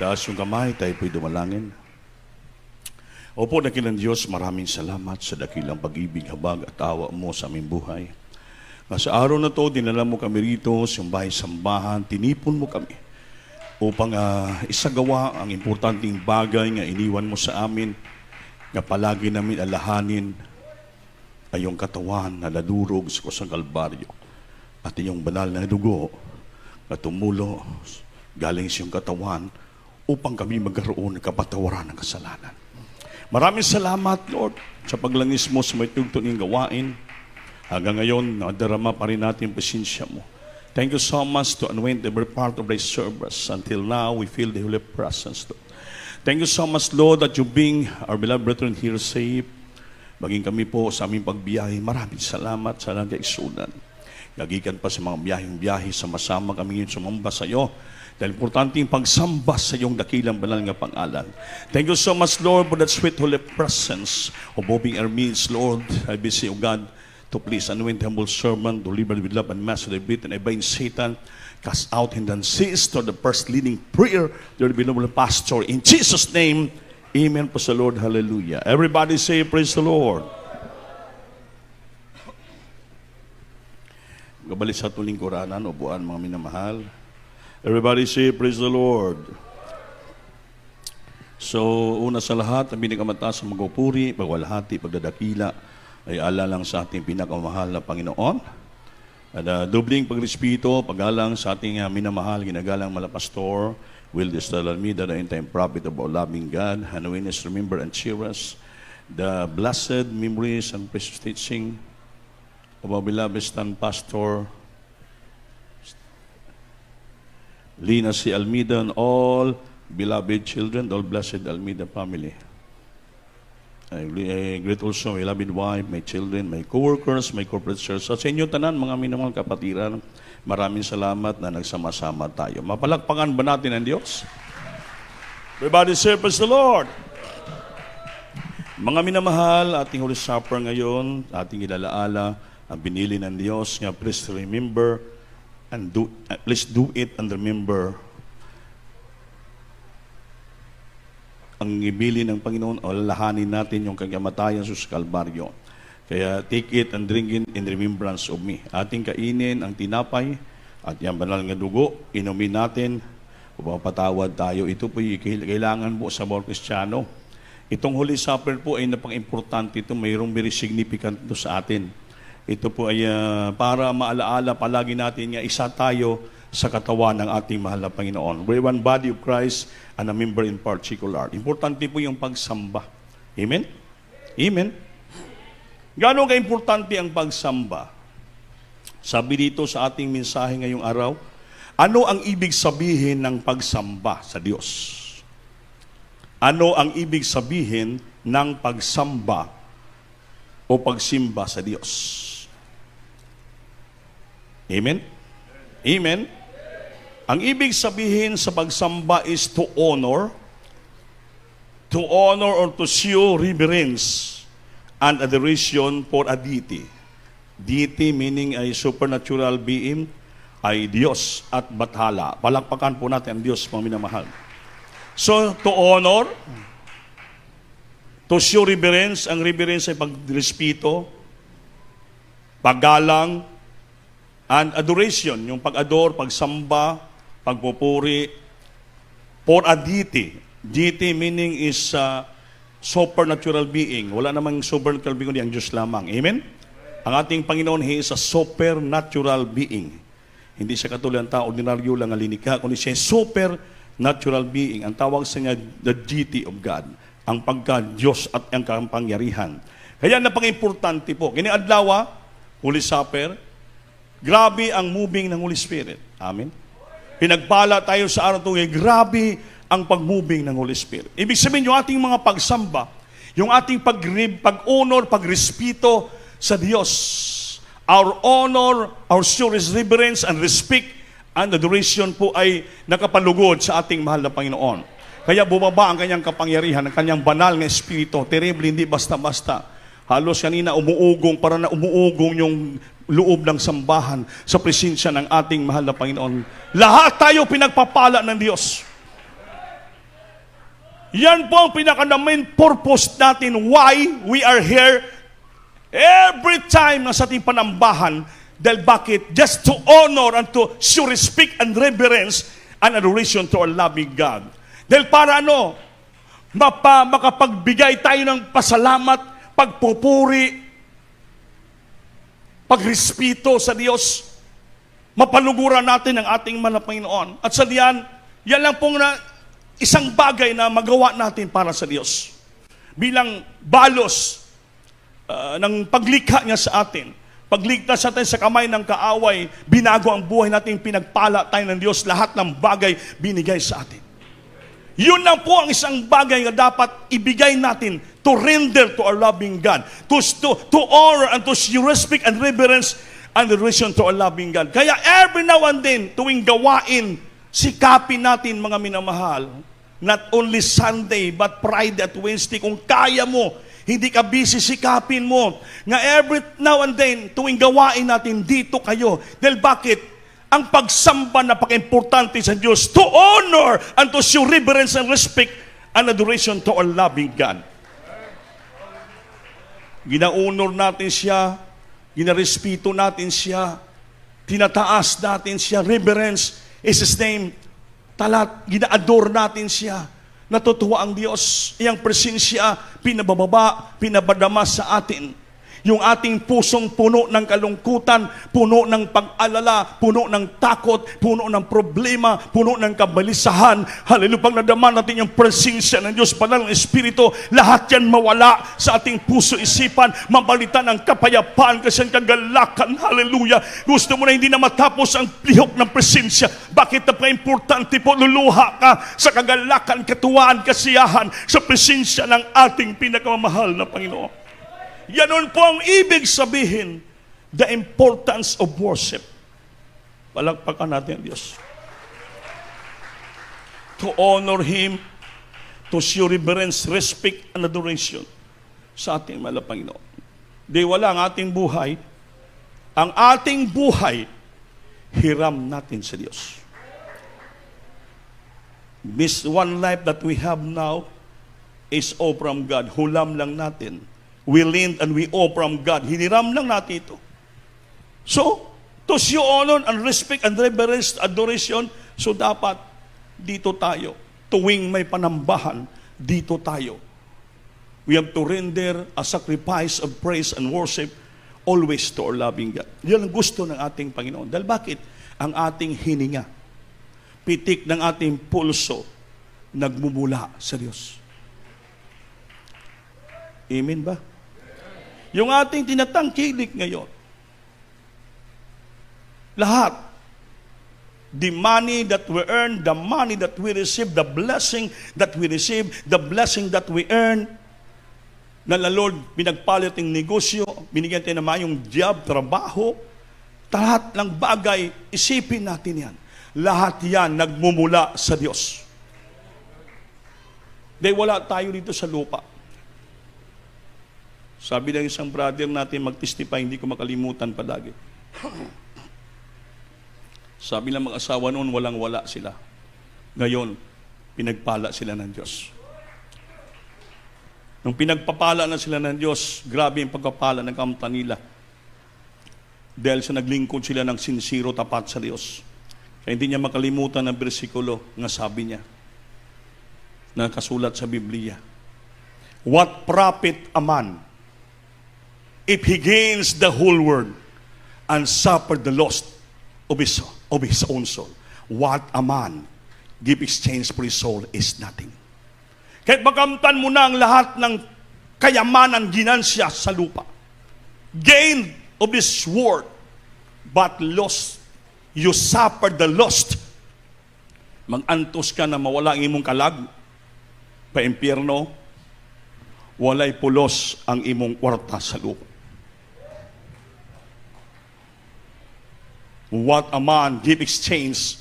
Taas yung kamay, tayo po'y dumalangin. Opo, dakilang Diyos, maraming salamat sa dakilang pag-ibig, habag at awa mo sa aming buhay. Sa araw na to, dinala mo kami rito sa bahay-sambahan, tinipon mo kami upang isagawa ang importanteng bagay nga iniwan mo sa amin, nga palagi namin alahanin ay yung katawan na nadurog sa kusang Kalbaryo at iyong banal na dugo na tumulo galing sa iyong katawan upang kami magkaroon ng kapatawaran ng kasalanan. Maraming salamat, Lord, sa paglangis mo sa may tugtuning gawain. Hanggang ngayon, nadarama pa rin natin pasensya mo. Thank you so much to anoint every part of thy service. Until now, we feel the holy presence, Lord. Thank you so much, Lord, that you bring our beloved brethren here safe. Maging kami po sa aming pagbiyahe. Maraming salamat sa lang kaisunan. Gagikan pa sa mga biyaheng-biyahe, sama-sama kami ngayon sumamba sa iyo. Dahil importanteng pagsamba sa iyong dakilang banal nga pangalan. Thank you so much, Lord, for that sweet holy presence of moving our means, Lord. I beseech you, God, to please anoint the humble servant, deliver with love and master the bit, and I bind Satan, cast out him, and cease to the first leading prayer, the beloved pastor. In Jesus' name, amen po sa Lord. Hallelujah. Everybody say, praise the Lord. Gabalik sa tuling kuranan, upuan mga minamahal. Everybody say, praise the Lord. So, una sa lahat, ang pinakamataas sa magpupuri, pagwalhati, pagdadakila, ay alalang sa ating pinakamahal na Panginoon. At dobling pagrespeto, paggalang sa ating minamahal, ginagalang malapastor, Will Destal Almeida, the end-time prophet of our loving God, and we must remember and cheer us the blessed memories and precious teaching of our beloved stand pastor, Lina C. Almeida, and all beloved children, all blessed Almeida family. I greet also my beloved wife, my children, my co-workers, my corporate church. Sa inyo tanan, mga minamahal kapatiran, maraming salamat na nagsama-sama tayo. Mapalakpakan ba natin ang Diyos? Everybody say, praise the Lord! Mga minamahal, ating Holy Supper ngayon, ating ilalaala, ang binili ng Diyos, nga please remember, and please do it and remember ang ibili ng Panginoon o lalahanin natin yung kagamatayan sa Kalbaryo. Kaya take it and drink it in remembrance of me. Ating kainin ang tinapay at yung banal nga dugo, inumin natin upang patawad tayo. Ito po kailangan po sa bawat Kristiyano. Itong Holy Supper po ay napang-importante ito, mayroong very significant ito sa atin. Ito po ay para maalaala palagi natin nga isa tayo sa katawan ng ating mahal na Panginoon. We're one body of Christ and a member in particular. Importante po yung pagsamba. Amen? Amen? Gaano ka-importante ang pagsamba? Sabi dito sa ating mensahe ngayong araw, ano ang ibig sabihin ng pagsamba sa Diyos? Ano ang ibig sabihin ng pagsamba o pagsimba sa Diyos? Amen? Amen? Ang ibig sabihin sa pagsamba is to honor or to show reverence and adoration for a deity. Deity meaning ay supernatural being, ay Diyos at Bathala. Palakpakan po natin ang Diyos, mga minamahal. So, to honor, to show reverence, ang reverence ay pagrespeto, paggalang, and adoration, yung pag-adore, pagsamba, pagpupuri, for a deity. Deity meaning is supernatural being. Wala namang supernatural being, kundi ang Diyos lamang. Amen? Ang ating Panginoon, He is a supernatural being. Hindi siya katulad ng tao, ordinaryo lang ang linikha, kundi siya supernatural being. Ang tawag sa niya, the deity of God. Ang pagka-Diyos at ang kapangyarihan. Kaya napang-importante po. Kiniadlawa, Holy Supper, grabe ang moving ng Holy Spirit. Amen? Pinagpala tayo sa araw ito, grabe ang pag-moving ng Holy Spirit. Ibig sabihin, yung ating mga pagsamba, yung ating pag-honor, pag-respeto sa Diyos, our honor, our serious reverence and respect and adoration po ay nakapalugod sa ating mahal na Panginoon. Kaya bumaba ang kanyang kapangyarihan, ang kanyang banal na Espiritu, terrible, hindi basta-basta. Halos kanina umuugong, para na umuugong yung loob ng sambahan sa presensya ng ating mahal na Panginoon. Lahat tayo pinagpapala ng Diyos. Yan po ang pinaka-main purpose natin why we are here every time na sa ating panambahan. Dahil bakit? Just to honor and to show respect and reverence and adoration to our loving God. Dahil para makapagbigay tayo ng pasalamat, pagpupuri, pagrespeto sa Diyos, mapaluguran natin ang ating Panginoon. At sa diyan, yan lang pong isang bagay na magawa natin para sa Diyos. Bilang balos ng paglikha niya sa atin. Pagligtas natin sa kamay ng kaaway, binago ang buhay natin, pinagpala tayo ng Diyos, lahat ng bagay binigay sa atin. Yun lang po ang isang bagay na dapat ibigay natin to render to our loving God, to honor and to show respect and reverence and adoration to our loving God. Kaya every now and then, tuwing gawain, sikapin natin mga minamahal, not only Sunday, but Friday at Wednesday, kung kaya mo, hindi ka busy, sikapin mo, nga every now and then, tuwing gawain natin, dito kayo. Dahil bakit? Ang pagsamba napaka-importante sa Diyos to honor and to show reverence and respect and adoration to our loving God. Gina-honor natin siya, ginarespeto natin siya, tinataas natin siya, reverence is His name. Gina-adore natin siya. Natutuwa ang Diyos, iyang presensya, pinabababa, pinabadama sa atin. Yung ating pusong puno ng kalungkutan, puno ng pag-alala, puno ng takot, puno ng problema, puno ng kabalisahan. Hallelujah, pag nadama natin yung presensya ng Diyos, banal ng Espiritu, lahat yan mawala sa ating puso, isipan, mabalitan ang kapayapaan kasi ang kagalakan. Hallelujah. Gusto mo na hindi na matapos ang lihok ng presensya. Bakit napaka-importante po, luluha ka sa kagalakan, katuwaan, kasiyahan, sa presensya ng ating pinakamamahal na Panginoon. Yanon po ang ibig sabihin, the importance of worship. Palakpakan natin ang Diyos. To honor Him, to show reverence, respect, and adoration sa ating mahal na Panginoon. Di wala ang ating buhay. Ang ating buhay, hiram natin sa Diyos. This one life that we have now is all from God. Hulam lang natin. We lend and we owe from God. Hiniram lang natin ito. So, to show honor and respect and reverence, adoration, so dapat dito tayo. Tuwing may panambahan, dito tayo. We have to render a sacrifice of praise and worship always to our loving God. Yan ang gusto ng ating Panginoon. Dahil bakit? Ang ating hininga, pitik ng ating pulso, nagmumula sa Diyos. Amen ba? Yung ating tinatangkilik ngayon, lahat, the money that we earn, the money that we receive, the blessing that we receive, the blessing that we earn, na Lord, pinagpalit ng negosyo, binigyan tayo naman yung job, trabaho, lahat ng bagay, isipin natin yan. Lahat yan nagmumula sa Diyos. Dahil wala tayo dito sa lupa. Sabi ng isang brother natin mag-testify, hindi ko makalimutan palagi. Sabi ng mga asawa noon, walang-wala sila. Ngayon, pinagpala sila ng Diyos. Nung pinagpapala na sila ng Diyos, grabe yung pagpapala ng kamta nila. Dahil sa naglingkod sila ng sincero, tapat sa Diyos. Kaya hindi niya makalimutan ang bersikulo nga sabi niya, na kasulat sa Biblia. What profit a man if he gains the whole world and suffer the loss of his own soul? What a man give exchange for his soul is nothing. Kahit makamtan mo na ang lahat ng kayamanan, ginansya sa lupa, gain of this world, but lost, you suffer the loss. Mag-antos ka na mawala ang imong kalag, pa-impyerno, walay pulos ang imong kwarta sa lupa. What a man give exchange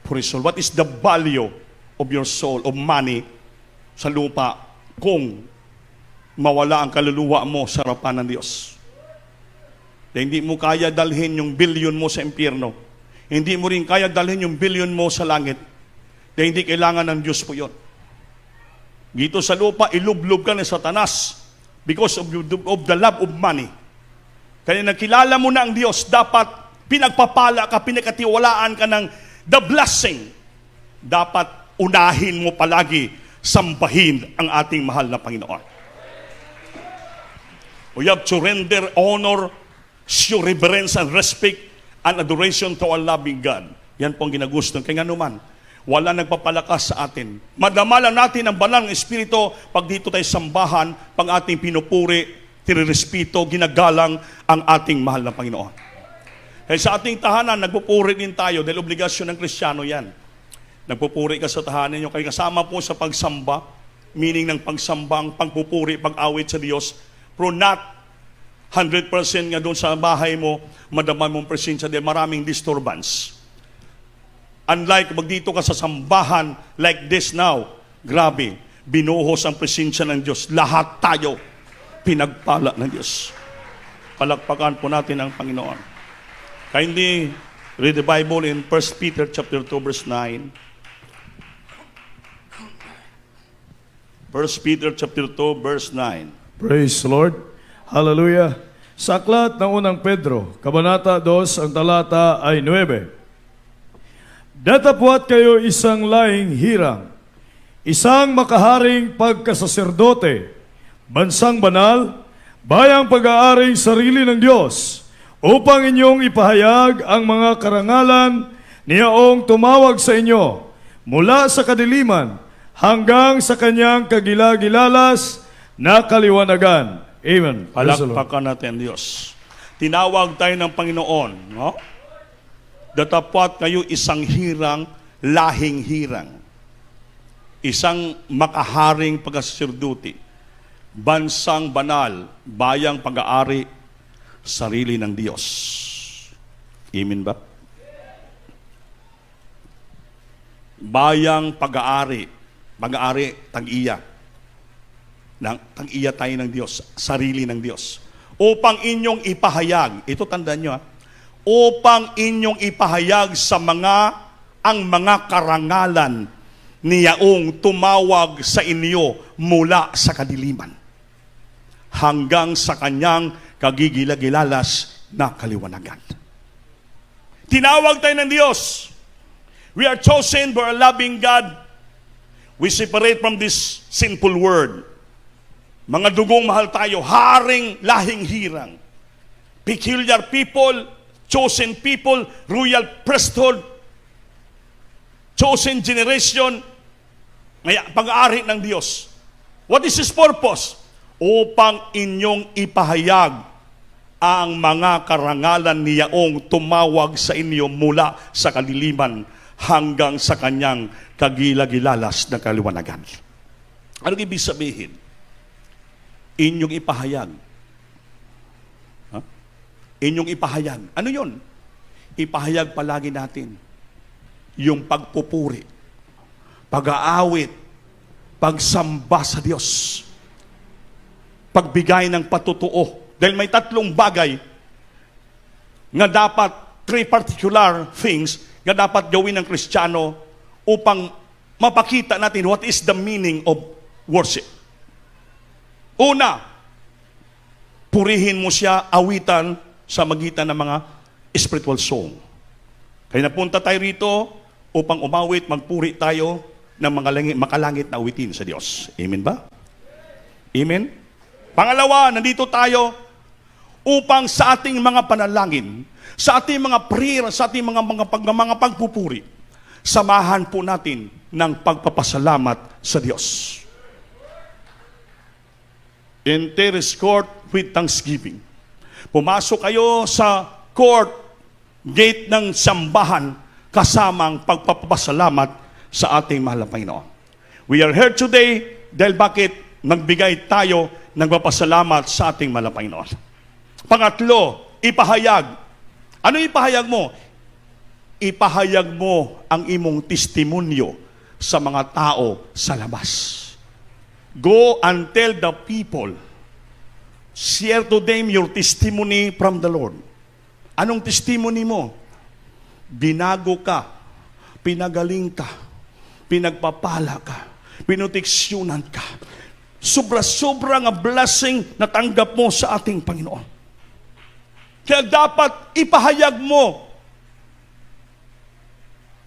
for his soul. What is the value of your soul, of money, sa lupa kung mawala ang kaluluwa mo sa harapan ng Diyos? Dahil hindi mo kaya dalhin yung bilyon mo sa impyerno. Hindi mo rin kaya dalhin yung bilyon mo sa langit. Dahil hindi kailangan ng Diyos po yun. Dito sa lupa, ilublob ka ni Satanas because of the love of money. Kaya nakilala mo na ang Diyos, dapat pinagpapala ka, pinagkatiwalaan ka ng the blessing. Dapat unahin mo palagi, sambahin ang ating mahal na Panginoon. We have to render honor, show reverence and respect and adoration to our loving God. Yan po ang ginagusto. Kaya nga naman, wala nagpapalakas sa atin. Madamalan natin ang banal ng Espiritu pag dito tayo sambahan, pag ating pinupuri, tinirespeto, ginagalang ang ating mahal na Panginoon. Kaya sa ating tahanan, nagpupuri din tayo dahil obligasyon ng Kristiyano yan. Nagpupuri ka sa tahanan nyo, kaya kasama po sa pagsamba, meaning ng pagsambang, pagpupuri, pag-awit sa Diyos, pero not 100% nga doon sa bahay mo, madaman mong presensya dahil maraming disturbance. Unlike pag dito ka sa sambahan like this now, grabe, binuhos ang presensya ng Diyos. Lahat tayo pinagpala ng Diyos. Palakpakan po natin ang Panginoon. Kindly read the Bible in 1 Peter chapter 2 verse 9. 1 Peter chapter 2 verse 9. Praise the Lord. Hallelujah. Sa aklat ng unang Pedro, Kabanata 2, ang talata ay 9. Datapwat kayo isang laing hirang, isang makaharing pagkasaserdote, bansang banal, bayang pag-aaring sarili ng Diyos, upang inyong ipahayag ang mga karangalan niyaong tumawag sa inyo mula sa kadiliman hanggang sa kanyang kagilagilalas na kaliwanagan. Amen. Palakpakan natin ang Diyos. Tinawag tayo ng Panginoon, no? Datapwat kayo isang hirang, lahing hirang. Isang makaharing pagkasaserdote, bansang banal, bayang pag-aari, sarili ng Diyos. Amen ba? Bayang pag-aari, tag-iya. Tag-iya tayo ng Diyos, sarili ng Diyos. Upang inyong ipahayag, ito tandaan nyo upang inyong ipahayag sa ang mga karangalan niyaong tumawag sa inyo mula sa kadiliman hanggang sa kanyang kagigilagilalas na kaliwanagan. Tinawag tayo ng Diyos. We are chosen by a loving God. We separate from this sinful world. Mga dugong mahal tayo, haring lahing hirang, peculiar people, chosen people, royal priesthood, chosen generation, pag-aari ng Diyos. What is His purpose? Upang inyong ipahayag ang mga karangalan niyaong tumawag sa inyo mula sa kadiliman hanggang sa kanyang kagilagilalas na kaliwanagan. Ano ibig sabihin? Inyong ipahayag. Inyong ipahayag. Ano yun? Ipahayag palagi natin yung pagpupuri, pag-aawit, pagsamba sa Diyos, pagbigay ng patutuo. Dahil may tatlong bagay nga dapat, three particular things nga dapat gawin ng Kristiyano upang mapakita natin what is the meaning of worship. Una, purihin mo siya, awitan sa magitan ng mga spiritual song. Kaya napunta tayo rito upang umawit, magpuri tayo ng mga makalangit na awitin sa Diyos. Amen ba? Amen? Pangalawa, nandito tayo upang sa ating mga panalangin, sa ating mga prayer, sa ating mga pagpupuri, samahan po natin ng pagpapasalamat sa Diyos. Enter His court with thanksgiving. Pumasok kayo sa court, gate ng sambahan, kasamang pagpapasalamat sa ating mahal na Panginoon. We are here today dahil bakit nagbigay tayo ng papasalamat sa ating mahal na Panginoon. Pangatlo, ipahayag. Ano ipahayag mo? Ipahayag mo ang imong testimonyo sa mga tao sa labas. Go and tell the people, share to them your testimony from the Lord. Anong testimony mo? Binago ka, pinagaling ka, pinagpapala ka, Pinoteksyonan ka. Sobra-sobra nga blessing na tanggap mo sa ating Panginoon. Kaya dapat ipahayag mo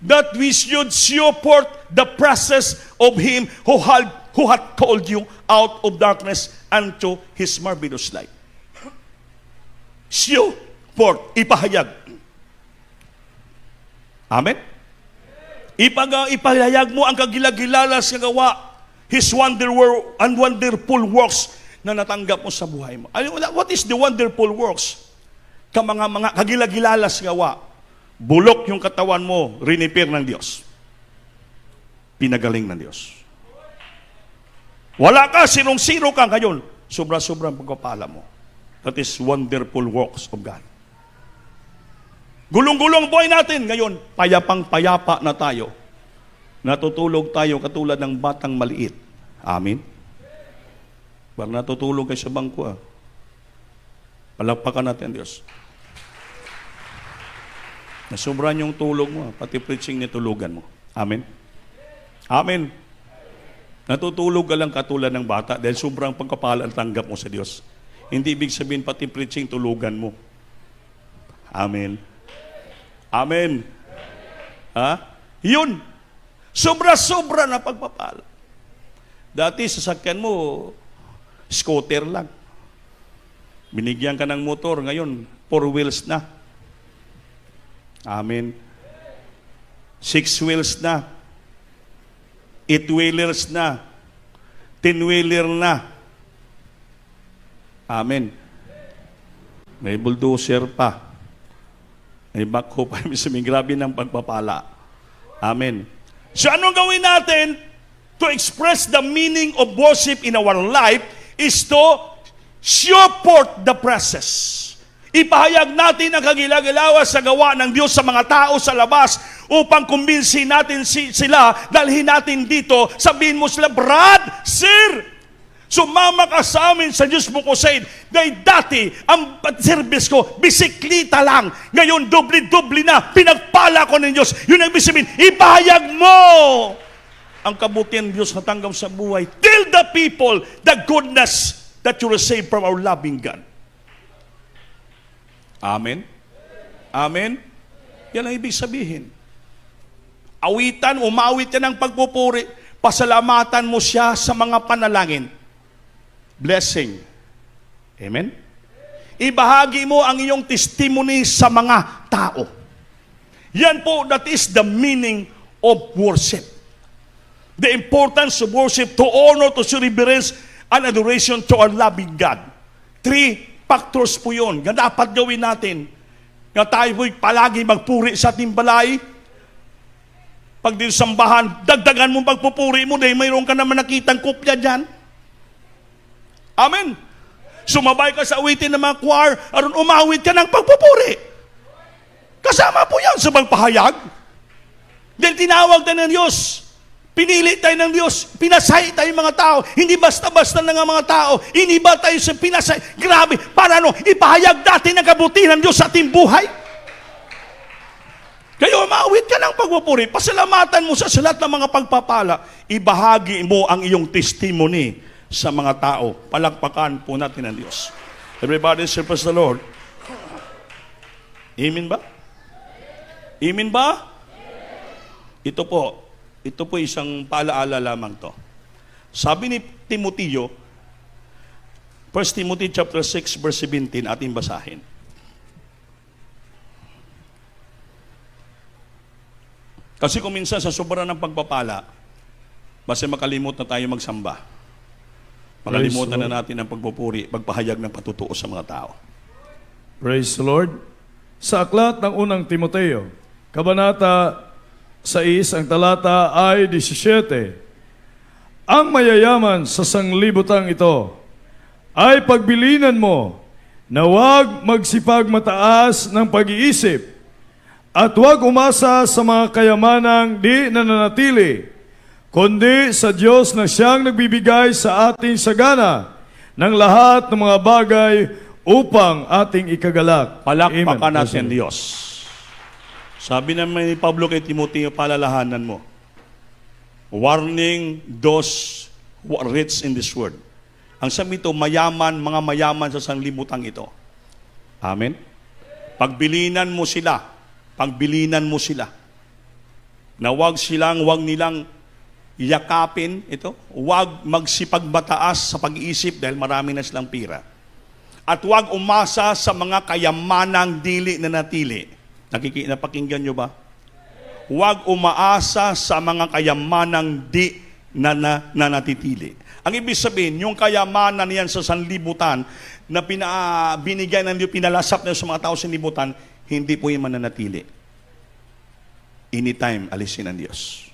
that we should show forth the presence of Him who had called you out of darkness unto His marvelous light. Show forth, ipahayag. Amen? Ipahayag mo ang kagilagilala sa gawa, His wonderful works na natanggap mo sa buhay mo. What is the wonderful works? Mga kagilagilala sa gawa. Bulok yung katawan mo, rinipir ng Diyos. Pinagaling ng Diyos. Wala ka, sirong-siro ka ngayon. Sobra-sobrang pagpapala mo. That is wonderful works of God. Gulong-gulong buhay natin ngayon, payapang-payapa na tayo. Natutulog tayo katulad ng batang maliit. Amin? Parang natutulog kayo sa bangko. Palakpakan natin, Diyos. Nasobran yung tulog mo, pati preaching ni tulugan mo. Amen? Amen. Natutulog ka lang katulad ng bata dahil sobrang pagkapala ang tanggap mo sa Diyos. Hindi ibig sabihin pati preaching tulugan mo. Amen. Amen. Ha? Yun. Sobra-sobra na pagpapala. Dati sasakyan mo, scooter lang. Binigyan ka ng motor, ngayon 4 wheels na. Amen. 6 wheels na. 8-wheelers na. 10-wheeler na. Amen. May bulldozer pa. May backhoe pa. Grabe ng pagpapala. Amen. So anong gawin natin to express the meaning of worship in our life is to show forth the presence. Ipahayag natin ang kagilagilawa sa gawa ng Diyos sa mga tao sa labas upang kumbinsin natin sila, dalhin natin dito, sabihin mo sila, Brad, Sir, sumama ka sa amin sa Diyos mo crusade. Dahil dati, ang service ko, bisiklita lang. Ngayon, doble-doble na, pinagpala ko ng Diyos. Yun ang ibig sabihin, ipahayag mo ang kabutihan ng Diyos na tanggap sa buhay. Tell the people the goodness that you receive from our loving God. Amen? Amen? Yan ang ibig sabihin. Awitan, umawit yan ng pagpupuri, pasalamatan mo siya sa mga panalangin. Blessing. Amen? Ibahagi mo ang iyong testimony sa mga tao. Yan po, that is the meaning of worship. The importance of worship to honor, to show reverence, and adoration to our loving God. 3 factors po yun na dapat gawin natin. Na tayo po'y palagi magpuri sa ating balay. Pag din sambahan, dagdagan mo pagpupuri mo dahil mayroon ka naman nakitang kopya dyan. Amen. Sumabay ka sa awitin ng mga choir, aron umawit ka ng pagpupuri. Kasama po yan sa pagpahayag. Dahil tinawag tayo ng Diyos. Pinili tayo ng Diyos. Pinasay tayo mga tao. Hindi basta-basta ng mga tao. Iniba tayo sa pinasay. Grabe. Para ipahayag natin ang kabutihan ng Diyos sa ating buhay. Kaya umawit ka ng pagpupuri. Pasalamatan mo sa lahat ng mga pagpapala. Ibahagi mo ang iyong testimony sa mga tao. Palakpakan po natin ang Diyos. Everybody say praise the Lord. Amen ba? Amen ba? Ito po isang paalaala lamang to. Sabi ni Timoteo, 1 Timothy chapter 6 verse 17, ating basahin. Kasi kung minsan sa sobra ng pagpapala, basta makalimot na tayo magsamba. Makalimutan na natin ang pagpupuri, pagpahayag ng patutuo sa mga tao. Praise the Lord. Sa aklat ng unang Timoteo, Kabanata 6, ang talata ay 17. Ang mayayaman sa sanglibutang ito ay pagbilinan mo na huwag magsipagmataas ng pag-iisip at huwag umasa sa mga kayamanang di nananatili, kundi sa Diyos na siyang nagbibigay sa ating sagana ng lahat ng mga bagay upang ating ikagalak. Palakpakan natin Diyos. Sabi naman ni Pablo kay Timoteo, palalahanan mo. warning those who are rich in this world. Ang sabi ito, mayaman, mga mayaman sa sanlibutan ito. Amen? Pagbilinan mo sila. Pagbilinan mo sila. Na wag nilang yakapin ito. Wag magsipagbataas sa pag-iisip dahil marami na silang pira. At wag umasa sa mga kayamanang dili na natili. Napakinggan nyo ba? Huwag umaasa sa mga kayamanang di na natitili. Ang ibig sabihin, yung kayamanan niyan sa sanlibutan na binigay ng Diyos, pinalasap na sa mga tao sa sanlibutan, hindi po yung mananatili. Anytime, alisin ng Diyos.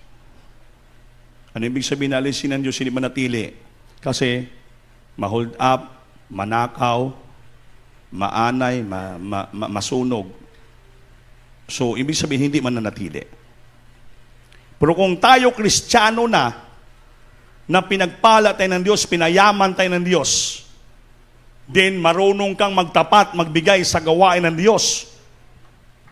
Ano ibig sabihin na alisin ng Diyos, hindi manatili? Kasi, ma-hold up, manakaw, maanay, masunog. So, ibig sabihin, hindi mananatili. Pero kung tayo Kristiyano na pinagpala tayo ng Diyos, pinayaman tayo ng Diyos, then marunong kang magtapat, magbigay sa gawain ng Diyos,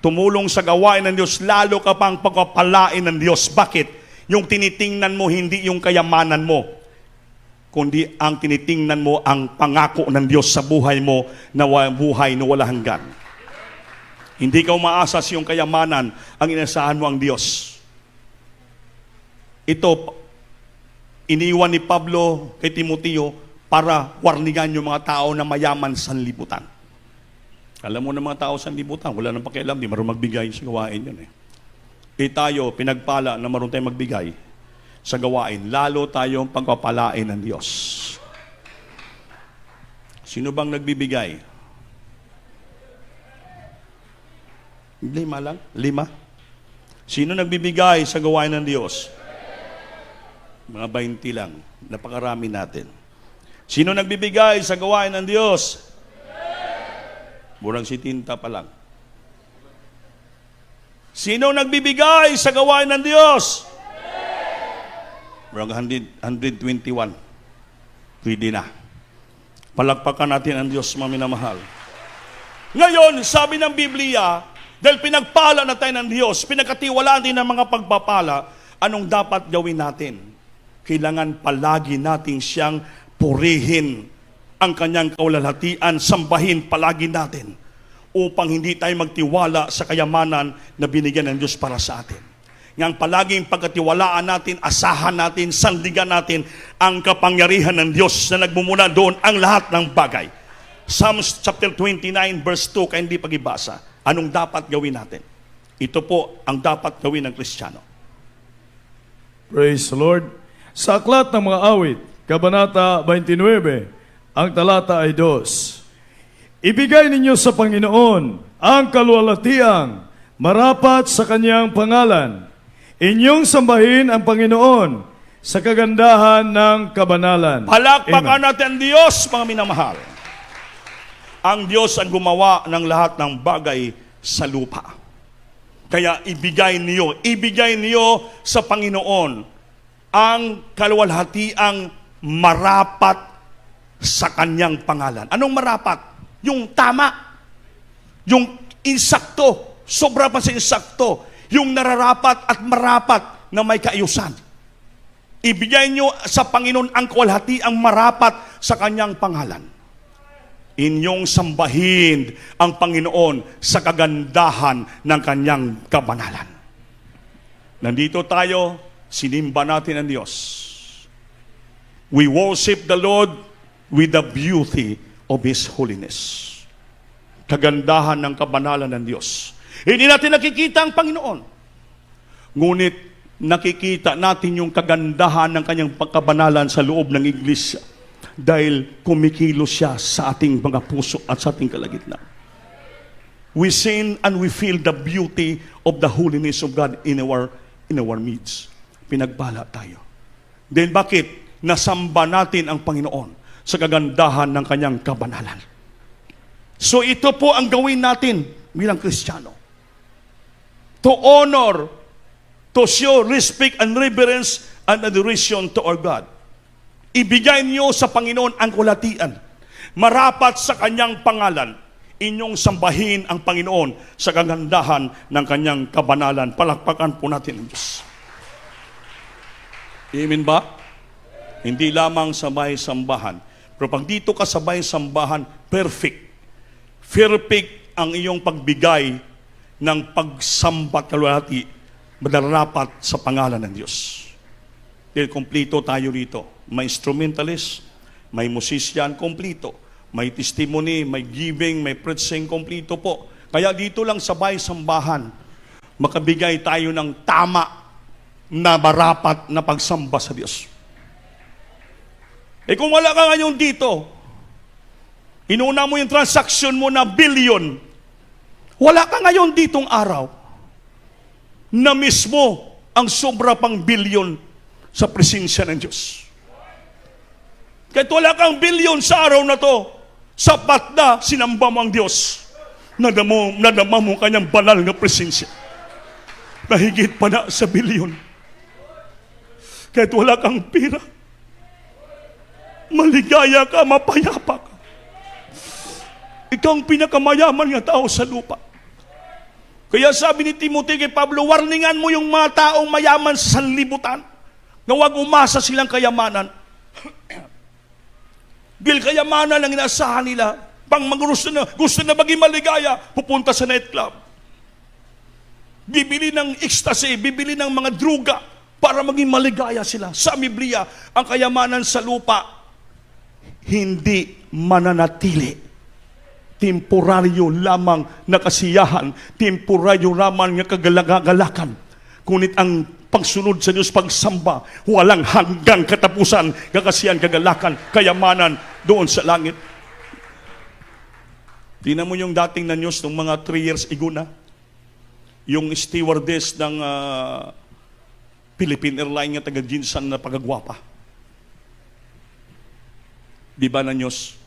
tumulong sa gawain ng Diyos, lalo ka pang pagpapalain ng Diyos. Bakit? Yung tinitingnan mo, hindi yung kayamanan mo, kundi ang tinitingnan mo, ang pangako ng Diyos sa buhay mo, na buhay na wala hanggan. Hindi ka umaasa sa iyong kayamanan, ang inasahan mo ang Diyos. Ito, iniwan ni Pablo kay Timoteo para warningan yung mga tao na mayaman sa libutan. Alam mo na mga tao sa libutan, wala nang pakialam, di marunong magbigay sa gawain yun eh. Tayo, pinagpala na marunong tayo magbigay sa gawain, lalo tayong pagpapalain ng Diyos. Sino bang nagbibigay? 5 lang? 5? Sino nagbibigay sa gawain ng Diyos? Mga 20 lang. Napakarami natin. Sino nagbibigay sa gawain ng Diyos? Murang si Tinta pa lang. Sino nagbibigay sa gawain ng Diyos? Murang 121. Pwede na. Palakpakan natin ang Diyos, mga minamahal. Ngayon, sabi ng Biblia, dahil pinagpala na tayo ng Diyos, pinagkatiwalaan din ng mga pagpapala, anong dapat gawin natin? Kailangan palagi natin siyang purihin, ang kanyang kaulalhatian, sambahin palagi natin, upang hindi tayo magtiwala sa kayamanan na binigyan ng Diyos para sa atin. Ngang palaging pagkatiwalaan natin, asahan natin, sandigan natin ang kapangyarihan ng Diyos na nagmumula doon ang lahat ng bagay. Psalms chapter 29 verse 2, kaya hindi pag-ibasa. Anong dapat gawin natin? Ito po ang dapat gawin ng Kristiyano. Praise the Lord. Sa aklat ng mga awit, Kabanata 29, ang talata ay 2. Ibigay ninyo sa Panginoon ang kaluwalhatiang marapat sa kanyang pangalan. Inyong sambahin ang Panginoon sa kagandahan ng kabanalan. Palakpakan natin ang Diyos, mga minamahal. Ang Diyos ang gumawa ng lahat ng bagay sa lupa. Kaya ibigay niyo sa Panginoon ang kaluwalhatiang marapat sa kanyang pangalan. Anong marapat? Yung tama. Yung insakto. Sobra pa sa insakto. Yung nararapat at marapat na may kaayusan. Ibigay niyo sa Panginoon ang kaluwalhatiang marapat sa kanyang pangalan. Inyong sambahin ang Panginoon sa kagandahan ng kanyang kabanalan. Nandito tayo, sinimba natin ang Diyos. We worship the Lord with the beauty of His holiness. Kagandahan ng kabanalan ng Diyos. Hindi natin nakikita ang Panginoon. Ngunit nakikita natin yung kagandahan ng kanyang pagkabanalan sa loob ng iglesia. Dahil kumikilos siya sa ating mga puso at sa ating kalagitnaan. We sing and we feel the beauty of the holiness of God in our midst. Pinagbala tayo. Then bakit? Nasamba natin ang Panginoon sa kagandahan ng kanyang kabanalan. So ito po ang gawin natin bilang Kristiyano. To honor, to show respect and reverence and adoration to our God. Ibigay niyo sa Panginoon ang kaluwalhatian, marapat sa kanyang pangalan. Inyong sambahin ang Panginoon sa kagandahan ng kanyang kabanalan. Palakpakan po natin ang Diyos. Amen ba? Hindi lamang sa bahay sambahan. Pero pag dito ka sa bahay sambahan, perfect. Perfect ang iyong pagbigay ng pagsamba at kalwalhati madarapat sa pangalan ng Diyos. Dahil kumplito tayo rito. May instrumentalist, may musician, kumplito. May testimony, may giving, may preaching, kumplito po. Kaya dito lang sa bahay sambahan, makabigay tayo ng tama na marapat na pagsamba sa Diyos. Eh kung wala ka ngayon dito, inuna mo yung transaction mo na billion, wala ka ngayon ditong araw na mismo ang sobra pang billion sa presensya ng Diyos. Kahit wala kang billion sa araw na to, sapat na sinamba mo ang Diyos. Nadama mo kanyang banal na presensya. Nahigit pa na sa billion. Kahit wala kang pira, maligaya ka, mapayapa ka. Ikaw ang pinakamayaman nga tao sa lupa. Kaya sabi ni Timothy kay Pablo, warningan mo yung mga taong mayaman sa sanlibutan na huwag umasa silang kayamanan. Dahil kayamanan ang inaasahan nila, pang gusto na maging maligaya, pupunta sa nightclub. Bibili ng ecstasy, bibili ng mga druga para maging maligaya sila. Sa Biblia, ang kayamanan sa lupa, hindi mananatili. Temporaryo lamang na kasiyahan, temporaryo lamang na kagalagalakan. Ngunit ang pagsunod sa Diyos, pagsamba, walang hanggang katapusan, kakasiyahan, kagalakan, kayamanan doon sa langit. Tingnan mo yung dating na news ng mga 3 years ago na, yung stewardess ng Philippine Airlines nga taga-Jinsan na pagagwapa. Di ba na news?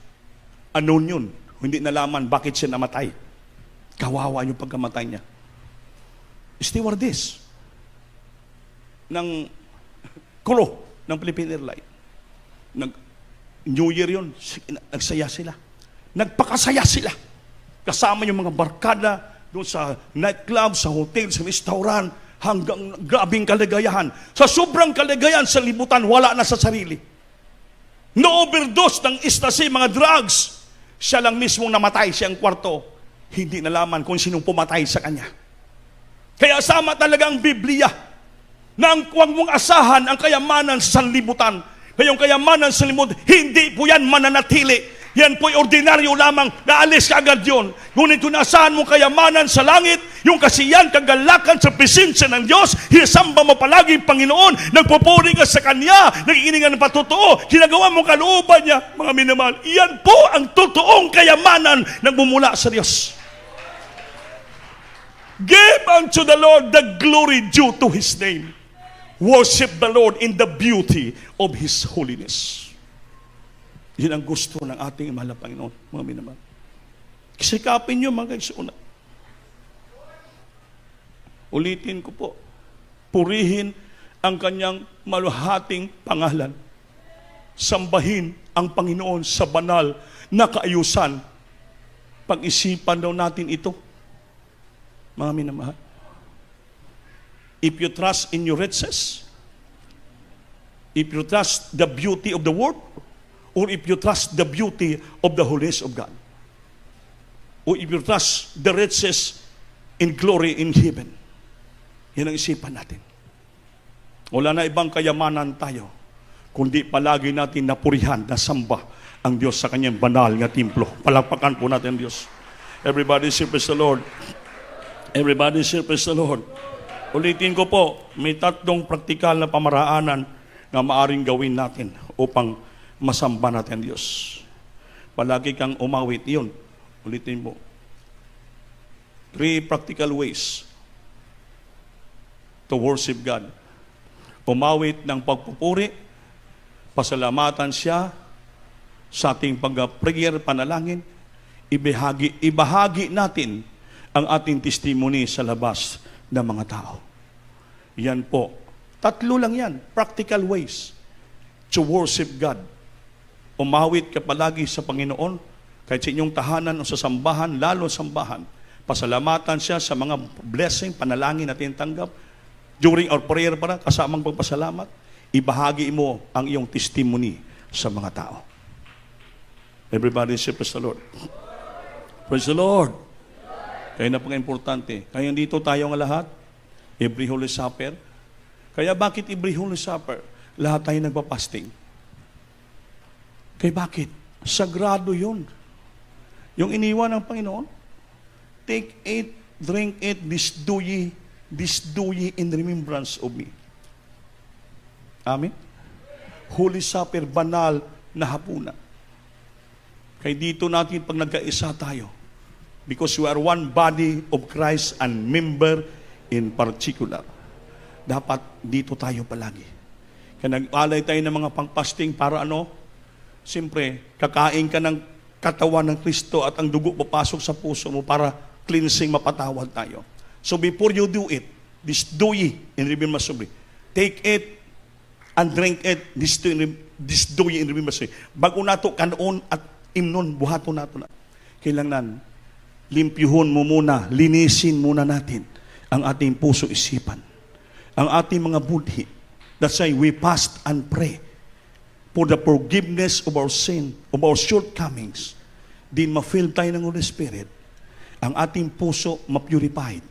Unknown yun. Hindi nalaman bakit siya namatay. Kawawa yung pagkamatay niya. Stewardess ng crew ng Philippine Airlines. New Year yun. Nagsaya sila. Nagpakasaya sila. Kasama yung mga barkada doon sa nightclub, sa hotel, sa restaurant, hanggang grabing kaligayahan. Sa sobrang kaligayahan sa libutan, wala na sa sarili. No-overdose ng ecstasy, mga drugs. Siya lang mismong namatay, siyang kwarto. Hindi nalaman kung sinong pumatay sa kanya. Kaya sama talaga ang Biblia na ang huwag mong asahan ang kayamanan sa sanlibutan. Ngayong kayamanan sa sanlibutan, hindi po yan mananatili. Yan po'y ordinaryo lamang, naalis ka agad yun. Ngunit kung naasahan mong kayamanan sa langit, yung kasiyan, kagalakan sa presensya ng Diyos, hinasamba mo palagi ang Panginoon, nagpupuri ka sa Kanya, nakikinig ng patotoo, ginagawa mo kalooban niya, mga minamahal. Iyan po ang totoong kayamanan na bumula sa Diyos. Give unto the Lord the glory due to His name. Worship the Lord in the beauty of His holiness. Yan ang gusto ng ating mahal na Panginoon, mga minamahal. Sikapin nyo mga kaisuuna. Ulitin ko po, purihin ang kanyang maluhating pangalan. Sambahin ang Panginoon sa banal na kaayusan. Pag-isipan daw natin ito, mga minamahal. If you trust in your riches, if you trust the beauty of the world, or if you trust the beauty of the holiness of God, or if you trust the riches in glory in heaven, yan ang isipan natin. Wala na ibang kayamanan tayo, kundi palagi natin napurihan, nasamba ang Diyos sa kanyang banal nga templo. Palakpakan po natin ang Diyos. Everybody say praise the Lord. Everybody say praise the Lord. Ulitin ko po, may 3 praktikal na pamaraanan na maaring gawin natin upang masamba natin Diyos. Palagi kang umawit. Iyon. Ulitin mo. 3 practical ways to worship God. Umawit ng pagpupuri, pasalamatan siya sa ating pag-prayer, panalangin, ibahagi natin ang ating testimony sa labas ng mga tao. Yan po. 3 lang yan. Practical ways to worship God. Umawit ka palagi sa Panginoon, kahit sa inyong tahanan o sa sambahan, lalo sambahan. Pasalamatan siya sa mga blessing, panalangin natin tanggap. During our prayer para, kasamang pagpasalamat. ibahagi mo ang iyong testimony sa mga tao. Everybody say, praise the Lord. Praise the Lord. Kaya napaka-importante. Kaya dito tayo nga lahat, every Holy Supper. Kaya bakit every Holy Supper? Lahat tayo nagpa-fasting. Kaya bakit? Sagrado yun. Yung iniwan ng Panginoon, take it, drink it, this do ye in remembrance of me. Amen? Holy Supper, banal na hapunan. Kaya dito natin pag nagkaisa tayo, because we are one body of Christ and member in particular. Dapat dito tayo palagi. Kaya nag-alay tayo ng mga pang-fasting para ano? Siyempre, kakain ka ng katawan ng Kristo at ang dugo papasok sa puso mo para cleansing, mapatawad tayo. So before you do it, this do ye in remembrance of me. Take it and drink it, this do ye in remembrance of me. Bago nato kanoon at imnon, buhato nato na. Kailangan, limpyuhon mo muna, linisin muna natin ang ating puso isipan, ang ating mga budhi. That's why we fast and pray for the forgiveness of our sin, of our shortcomings. Din ma-fill tayo ng Holy Spirit, ang ating puso ma-purified,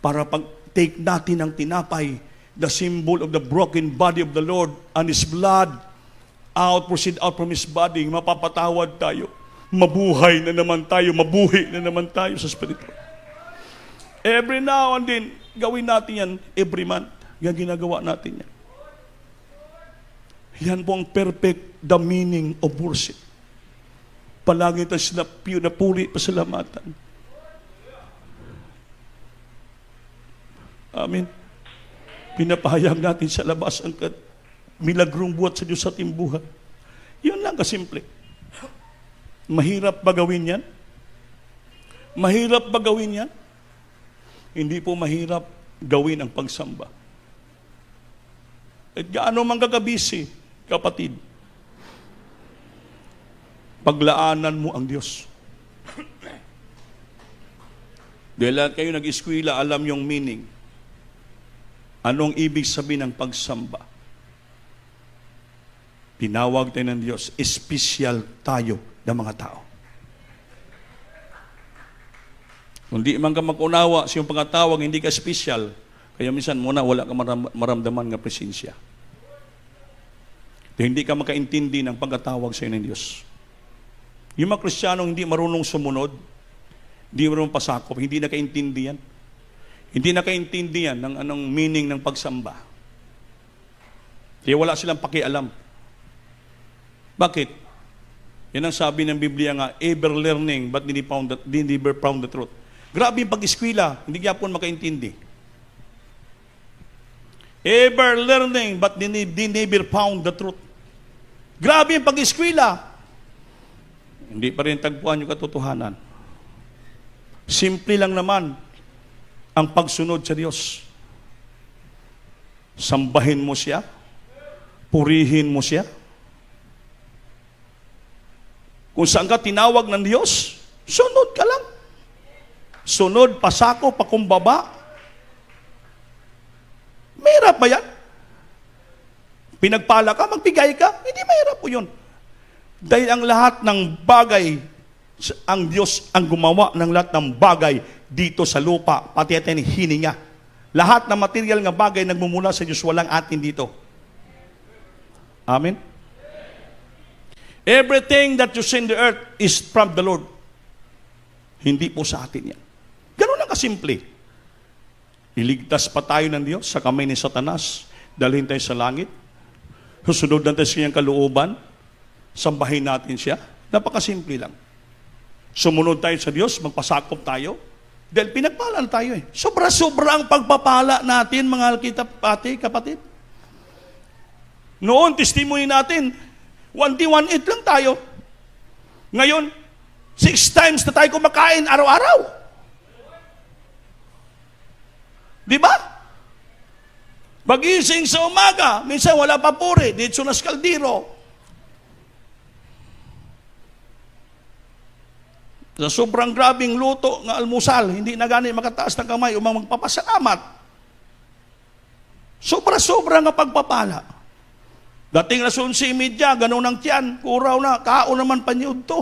para pag-take natin ang tinapay, the symbol of the broken body of the Lord and His blood, proceed out from His body, mapapatawad tayo, mabuhay na naman tayo, mabuhi na naman tayo sa Espiritu. Every now and then, gawin natin yan, every month, yan ginagawa natin yan. Yan po ang perfect, the meaning of worship. Palagi tayo sila napuri, pasalamatan. Amen. Pinapahayag natin sa labas ang milagrong buhat sa Diyos sa ating buhay. Yun lang kasimple. Mahirap ba gawin yan? Mahirap ba gawin yan? Hindi po mahirap gawin ang pagsamba. At gaano man kakabisi, kapatid, paglaanan mo ang Diyos. Dahil lahat kayo nag-eskwela, alam yung meaning. Anong ibig sabihin ng pagsamba? Pinawag tayo ng Diyos, espesyal tayo ng mga tao. Kung di man ka mag-unawa sa iyong pagkatawag, hindi ka espesyal, kaya minsan muna wala ka maramdaman ng presensya. Dahil hindi ka makaintindi ng pagkatawag sa iyo ng Diyos. Yung mga Kristiyanong hindi marunong sumunod, hindi marunong pasakop, hindi nakaintindihan. Hindi nakaintindihan ng anong meaning ng pagsamba. Kaya wala silang pakialam. Bakit? Yan ang sabi ng Biblia nga, ever learning but they never found the truth. Grabe yung pag-eskwela, hindi yapon makaintindi. Ever learning but they never found the truth. Grabe yung pag-eskwela. Hindi pa rin tagpuan yung katotohanan. Simple lang naman ang pagsunod sa Diyos. Sambahin mo siya, purihin mo siya. Kung saan ka tinawag ng Diyos, sunod ka lang. Sunod, pasako, pakumbaba. Mahirap ba yan? Pinagpala ka, magbigay ka, hindi mahirap po yun. Dahil ang lahat ng bagay, ang Diyos ang gumawa ng lahat ng bagay dito sa lupa, pati atin hininga. Lahat ng material ng bagay nagmumula sa Diyos, walang atin dito. Amen? Everything that you see in the earth is from the Lord. Hindi po sa atin yan. Ganun lang kasimple. Iligtas pa tayo ng Diyos sa kamay ni Satanas, dalhin tayo sa langit, susunod natin sa kanyang kalooban, sambahin natin siya. Napakasimple lang. Sumunod tayo sa Diyos, magpasakop tayo, dahil pinagpala tayo eh. Sobra-sobra ang pagpapala natin, mga kapatid. Noon, testimony natin, 1D18 lang tayo. Ngayon, 6 times na tayo kumakain araw-araw. Di ba? Pagising sa umaga, minsan wala pa puri, dito na sa kaldero. Sa sobrang grabing luto ng almusal, hindi na gani makataas ng kamay umang magpapasalamat. Sobra-sobra nga pagpapala. Dating alas 11:30, ganun ang tiyan, kuraw na, kao naman panyod to.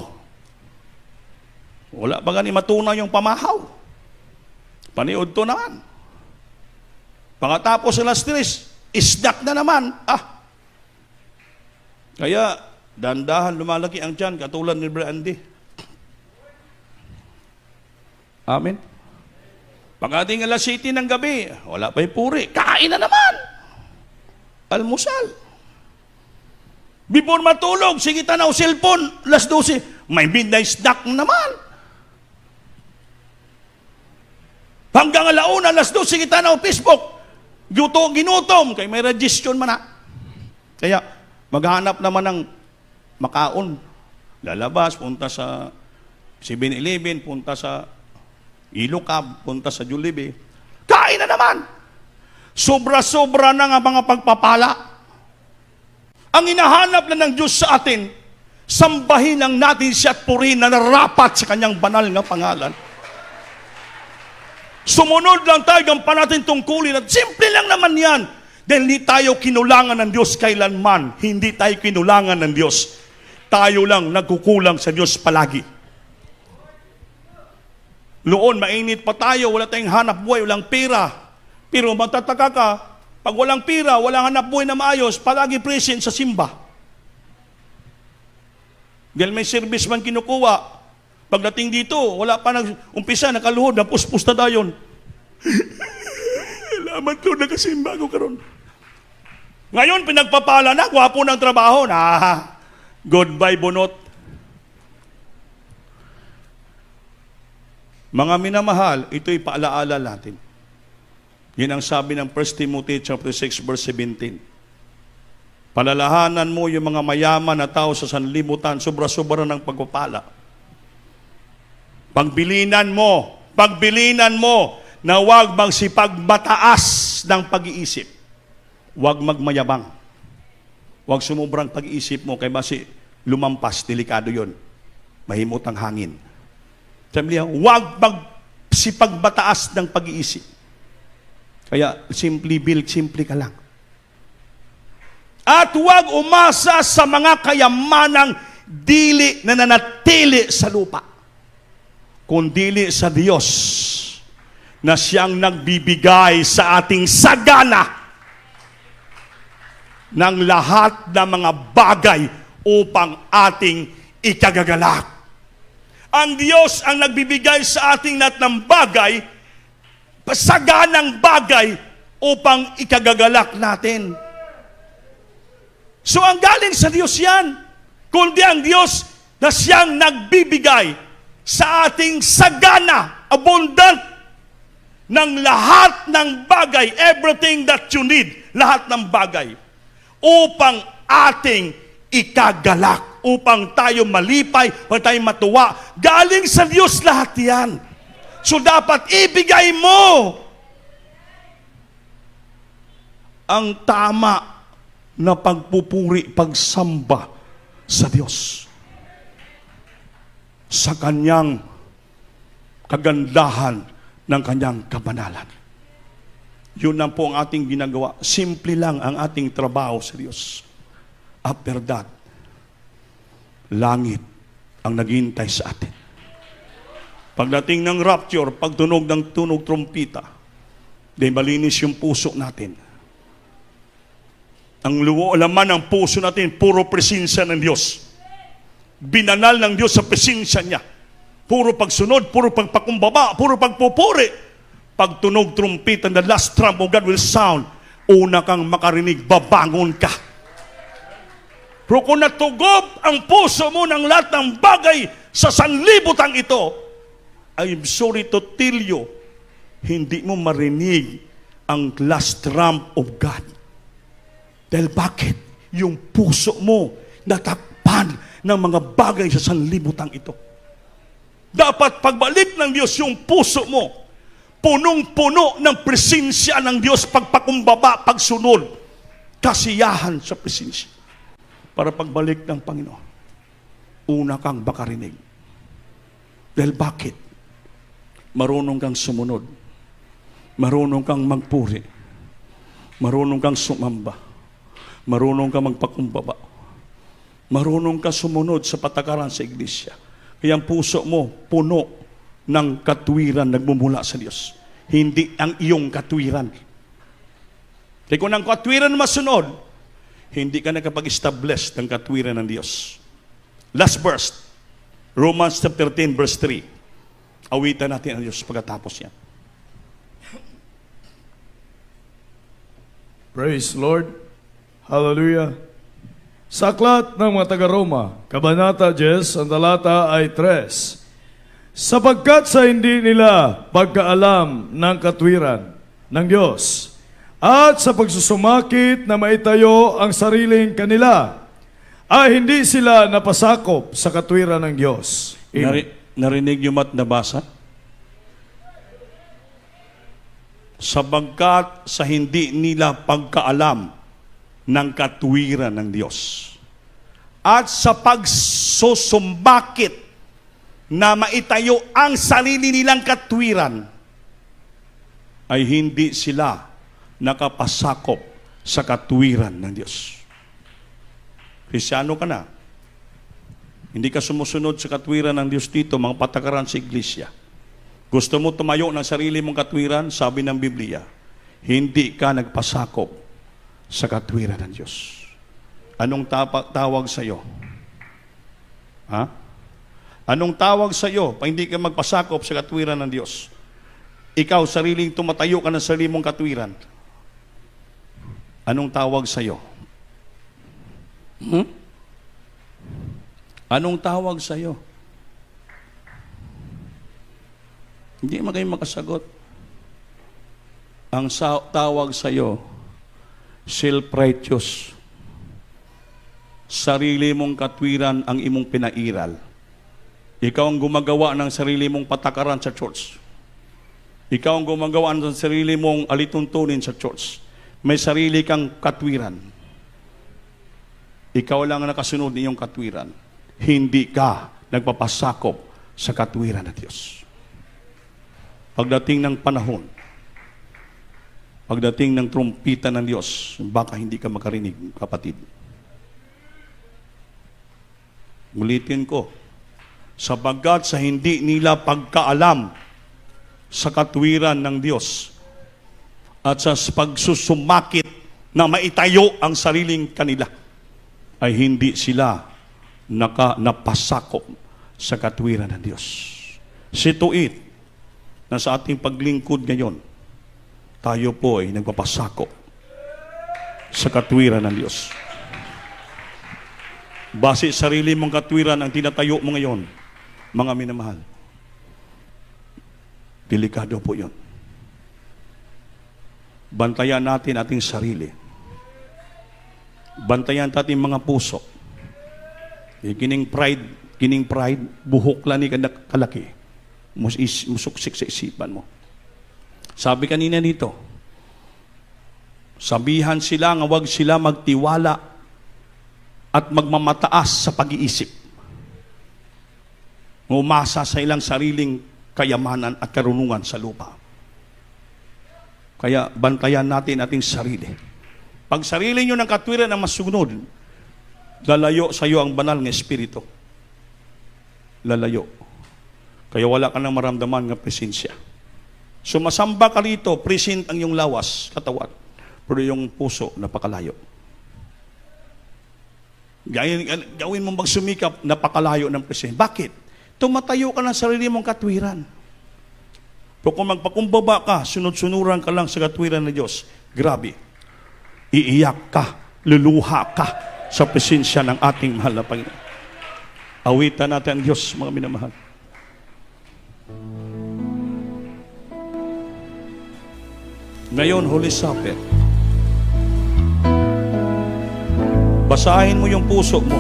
Wala pa gani matunaw yung pamahaw. Paniod to naman. Pagkatapos alas 3, isdak na naman. Kaya, dandahan lumalaki ang tiyan, katulad ni Brother Andy. Amen. Pagdating alas 7 ng gabi, wala pa yung puri. Kain na naman. Almusal. Before matulog, sige tanaw cellphone, alas 12, may midnight snack naman. Hanggang alauna, alas 12, sige tanaw Facebook, ginutom, kay may registrasyon man na. Kaya, maghanap naman ng makaon. Lalabas, punta sa 7-Eleven, punta sa Ilocab, punta sa Jollibee. Kain na naman. Sobra-sobra na nga mga pagpapala. Ang hinahanap na ng Diyos sa atin, sambahin lang natin siya at purihin na narapat sa kanyang banal nga pangalan. Sumunod lang tayo, gampan natin tungkulin at simple lang naman yan. Dahil hindi tayo kinulangan ng Diyos kailanman. Hindi tayo kinulangan ng Diyos. Tayo lang nagkukulang sa Diyos palagi. Noon, mainit pa tayo, wala tayong hanap buhay, walang pera. Pero matataka ka, pag walang pera, walang hanap buhay na maayos, palagi present sa simba. Dahil may service man kinukuha, pagdating dito, wala pa nag-umpisa, nakaluhod, napuspos na dayon. Salamat ko, nakasimba ko karon. Ngayon, pinagpapala na, gwapo ng trabaho. Goodbye, bunot. Mga minamahal, ito'y paalaala natin. Yan ang sabi ng 1 Timothy chapter 6, verse 17. Palalahanan mo yung mga mayaman na tao sa sanlibutan, sobra-sobra ng pagpapala. Pagbilinan mo na huwag magsipagbataas ng pag-iisip. Huwag magmayabang. Huwag sumubrang pag-iisip mo, kay basi lumampas, delikado yon. Mahimot ang hangin. Sabi niya, huwag magsipagbataas ng pag-iisip. Kaya, simple ka lang. At huwag umasa sa mga kayamanang dili na nanatili sa lupa, kundili sa Diyos na siyang nagbibigay sa ating sagana ng lahat ng mga bagay upang ating ikagagalak. Ang Diyos ang nagbibigay sa ating lahat ng bagay, saganang bagay upang ikagagalak natin. So ang galing sa Diyos yan, kundi ang Diyos na siyang nagbibigay sa ating sagana, abundant, ng lahat ng bagay, everything that you need, lahat ng bagay, upang ating ikagalak, upang tayo malipay, upang tayo matuwa. Galing sa Diyos lahat yan. So dapat ibigay mo ang tama na pagpupuri, pagsamba sa Diyos. Sa kanyang kagandahan ng kanyang kabanalan. Yun lang po ang ating ginagawa. Simple lang ang ating trabaho sa Diyos. After that, langit ang naghihintay sa atin. Pagdating ng rapture, pagtunog ng tunog trompita, dahil malinis yung puso natin. Ang laman ng puso natin, puro presensya ng Diyos. Binanal ng Diyos sa presensya niya. Puro pagsunod, puro pagpakumbaba, puro pagpupuri. Pagtunog trompita, the last trump of God will sound, una kang makarinig, babangon ka. Pero kung natugob ang puso mo ng lahat ng bagay sa sanlibutan ito, I'm sorry to tell you, hindi mo marinig ang last trump of God. Dahil bakit? Yung puso mo natakpan ng mga bagay sa sanlibutan ito. Dapat pagbalik ng Diyos yung puso mo, punong-puno ng presensya ng Diyos, pagpakumbaba, pagsunod, kasiyahan sa presensya. Para pagbalik ng Panginoon, una kang makarinig. Dahil bakit? Marunong kang sumunod. Marunong kang magpuri. Marunong kang sumamba. Marunong ka magpakumbaba. Marunong ka sumunod sa patakaran sa iglesia. Kaya ang puso mo puno ng katwiran nagmumula sa Diyos. Hindi ang iyong katwiran. Kaya kung ang katwiran masunod, hindi ka nakapag-establish ng katwiran ng Diyos. Last verse, Romans chapter 10 verse 3. Awitan natin ang Diyos pagkatapos yan. Praise Lord. Hallelujah. Sa aklat ng mga taga-Roma, Kabanata 10, ang talata ay 3. Sapagkat sa hindi nila pagkaalam ng katwiran ng Diyos at sa pagsusumakit na maitayo ang sariling kanila, ay hindi sila napasakop sa katwiran ng Diyos. Narinig niyo mat nabasa? Sapagkat sa hindi nila pagkaalam ng katwiran ng Diyos at sa pagsusumbakit na maitayo ang sarili nilang katwiran, ay hindi sila nakapasakop sa katwiran ng Diyos. Kristyano ka na, hindi ka sumusunod sa katwiran ng Diyos dito, mga patakaran sa iglesia. Gusto mo tumayo ng sarili mong katwiran, sabi ng Biblia, hindi ka nagpasakop sa katwiran ng Diyos. Anong tawag sa iyo? Ha? Anong tawag sa iyo pa hindi ka magpasakop sa katwiran ng Diyos? Ikaw, sariling tumatayo ka ng sarili mong katwiran. Anong tawag sa iyo? Anong tawag sa iyo? Hindi magayon makasagot. Ang tawag sa iyo, self-righteous. Sarili mong katwiran ang imong pinairal. Ikaw ang gumagawa ng sarili mong patakaran sa church. Ikaw ang gumagawa ng sarili mong alituntunin sa church. May sarili kang katwiran. Ikaw lang ang nakasunod ng iyong katwiran. Hindi ka nagpapasakop sa katwiran ng Diyos. Pagdating ng panahon, pagdating ng trumpita ng Diyos, baka hindi ka makarinig, kapatid. Ulitin ko, sapagkat sa hindi nila pagkaalam sa katwiran ng Diyos at sa pagsusumakit na maitayo ang sariling kanila, ay hindi sila napasakop sa katwiran ng Diyos. Situit na sa ating paglingkod ngayon, tayo po ay nagpapasakop sa katwiran ng Diyos. Base sarili mong katwiran ang tinatayo mo ngayon, mga minamahal. Delikado po yun. Bantayan natin ating sarili. Bantayan natin mga puso. Kining pride, buhok lang ni kalaki. Musuksik sa isipan mo. Sabi kanina dito, sabihan sila nga wag sila magtiwala at magmamataas sa pag-iisip. Umasa sa ilang sariling kayamanan at karunungan sa lupa. Kaya bantayan natin ating sarili. Pag sarili nyo ng katwiran na masunod, lalayo sa iyo ang banal ng Espiritu. Lalayo. Kaya wala ka nang maramdaman ng presensya. Sumasamba ka rito, present ang iyong lawas, katawan, pero yung puso, napakalayo. Gawin mong magsumikap, napakalayo ng presensya. Bakit? Tumatayo ka ng sarili mong katwiran. Pero kung magpakumbaba ka, sunod-sunuran ka lang sa katwiran ng Diyos, grabe. Iiyak ka, luluha ka sa presensya ng ating mahal na Panginoon. Awitan natin ang Diyos, mga minamahal. Ngayon, Holy Supper. Basahin mo yung puso mo.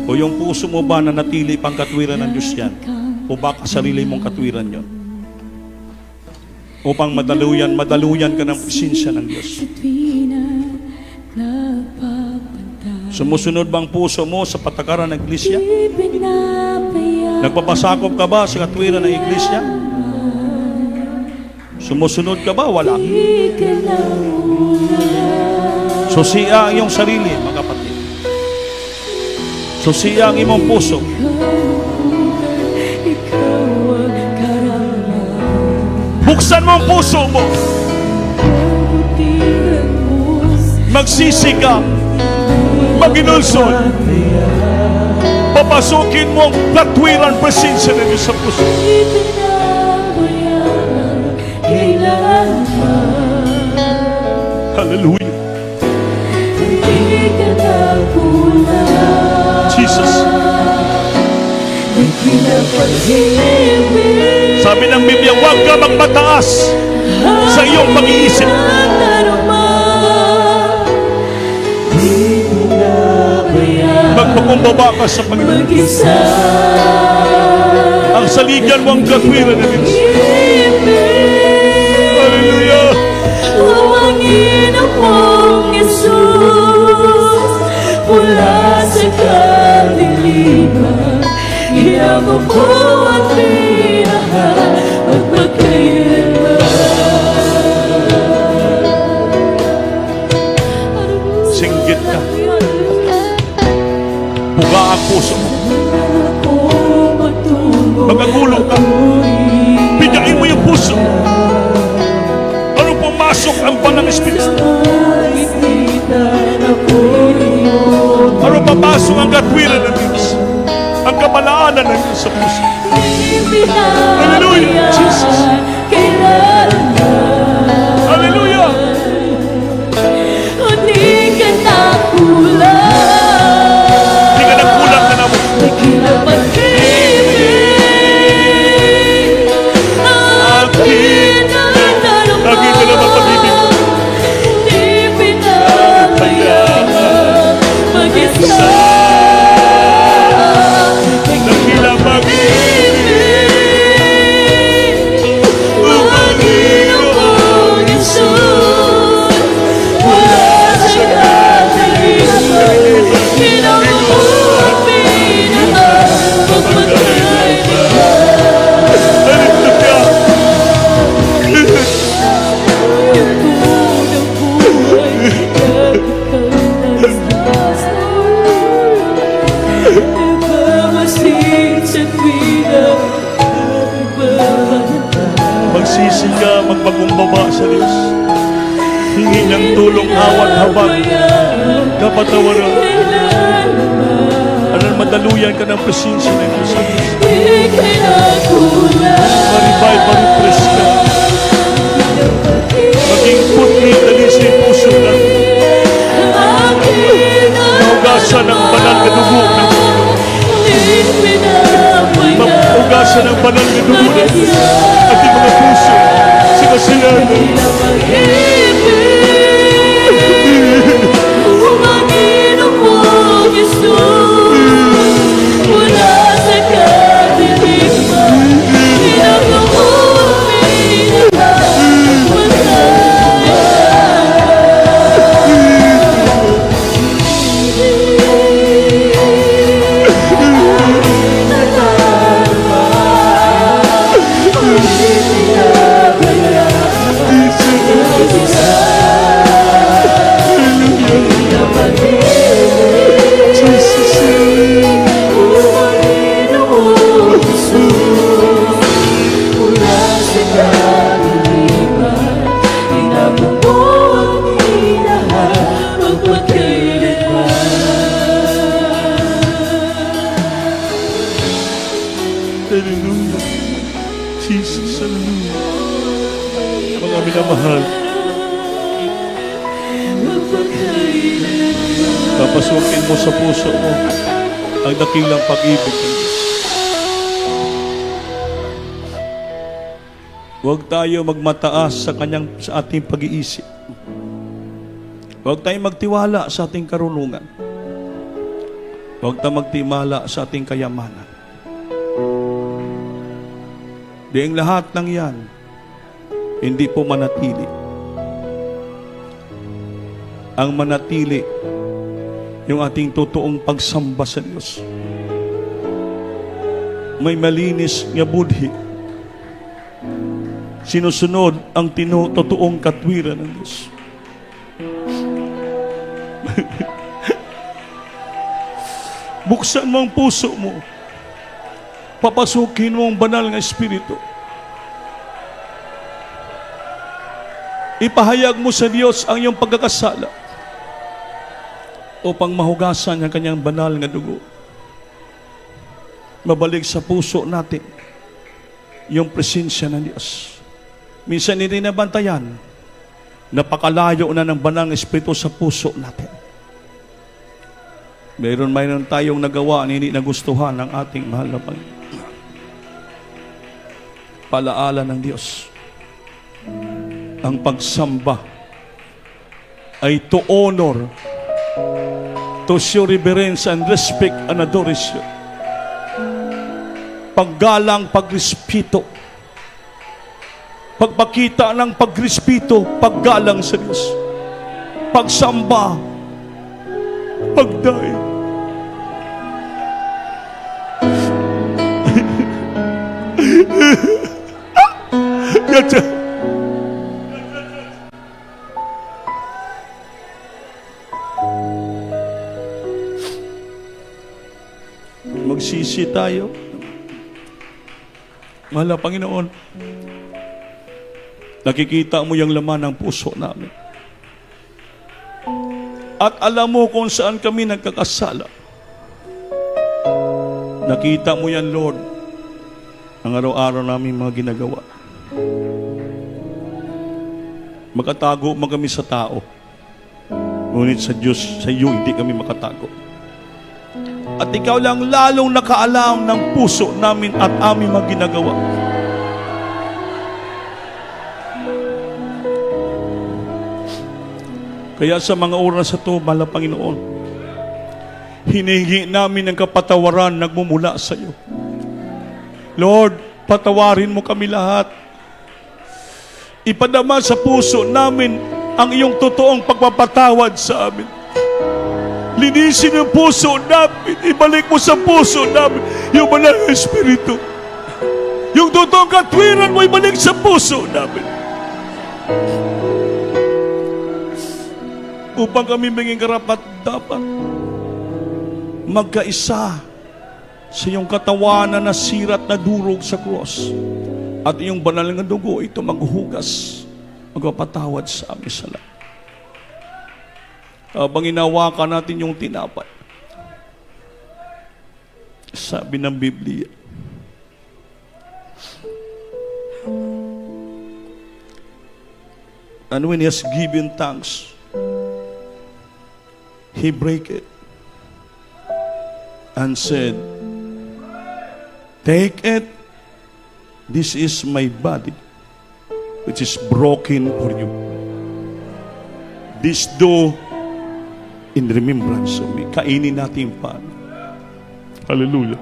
O yung puso mo ba na natili pang katwiran ng Diyos yan? O baka sarili mong katwiran yon? Upang madaluyan ka ng presensya ng Diyos. Sumusunod bang puso mo sa patakaran ng iglesia? Nagpapasakop ka ba sa katwiran ng iglesia? Sumusunod ka ba? Wala. Susiya ang iyong sarili, mga kapatid. Susiya ang imong puso. Buksan mo ang puso mo. Magsisi ka. Maginulsod. Papasukin mo ang katwiran presensya ng Diyos sa puso. Hallelujah. Jesus. Sabi ng Biblia, huwag ka magmataas sa iyong pag-iisip. Magpakumbaba ka sa Panginoon. Ang saligan mo ang katwiran ng Diyos. Hallelujah. Panginoon akong Jesus, mula sa kadiliman, ginagawa ko ang tinahan at magkailanman. Singgit ka. Buga ang puso mo. Magagulong ka. Bigyain mo yung puso. Ano pumasok ang banang Espiritu? Ano papasok ang katwiran ng Diyos? Ang kamalaanan ng Diyos sa puso. Hallelujah, Jesus. Hallelujah. Hindi ka na kulang. Hindi ka nagkulang ka na mo. Lagi ka naman pag-ibig. Nakilang magsisi ka, magpakumbaba sa Diyos. Hingi niyang tulong, awat, habag, kapatawaran. Alam, madaluyan ka ng presensya ng Diyos sa Diyos. Ma-revive, ma-refresh ka. Maging putli, dalis na yung puso na. Mahugasan ng banal na dugo ng mahugasan ng banal na dugo ng Diyos. Ating mga puso sa kasalanan. Hallelujah. Jesus, hallelujah. Mga minamahal, papasukin mo sa puso mo ang dakilang pag-ibig ng Diyos. Huwag tayo magmataas sa ating pag-iisip. Huwag tayo magtiwala sa ating karunungan. Huwag tayo magtiwala sa ating kayamanan. Diang lahat ng yan, hindi po manatili. Ang manatili, yung ating totoong pagsamba sa Diyos. May malinis nga budhi. Sinusunod ang totoong katwiran ng Diyos. Buksan mo ang puso mo. Papasukin mo ang banal ng Espiritu. Ipahayag mo sa Diyos ang iyong pagkakasala upang mahugasan ang kanyang banal na dugo. Mabalik sa puso natin yung presensya ng Diyos. Minsan hindi nabantayan, napakalayo na ng banal na Espiritu sa puso natin. Mayroon tayong nagawa na hindi nagustuhan ng ating mahal na Panginoon. Palaala ng Diyos. Ang pagsamba ay to honor, to show reverence and respect and adoration. Paggalang, pagrespeto. Pagpakita ng pagrespeto, paggalang sa Diyos. Pagsamba, pagdaig. Magsisi tayo. Mahal na Panginoon, nakikita mo yung laman ng puso namin. At alam mo kung saan kami nagkakasala. Nakita mo yan, Lord, ang araw-araw namin mga ginagawa. Makatago man kami sa tao. Ngunit sa Diyos, sa iyo, hindi kami makatago. At ikaw lang lalong nakaalam ng puso namin at aming mga ginagawa. Kaya sa mga oras na ito, mahal na Panginoon, hinihingi namin ang kapatawaran nagmumula sa iyo. Lord, patawarin mo kami lahat. Ipadama sa puso namin ang iyong totoong pagpapatawad sa amin. Linisin ang puso namin. Ibalik mo sa puso namin yung banal na Espiritu. Yung totoong katwiran mo, ibalik sa puso namin. Upang kami maging karapat-dapat magkaisa sa iyong katawan na nasirat na durog sa cross. At iyong banal na dugo, ito maghugas, magpapatawad sa aming sala. Habang inawakan natin yung tinapay, sabi ng Biblia, and when he has given thanks, he break it and said, take it, this is my body, which is broken for you. This do in remembrance of me. Kainin natin pa. Hallelujah.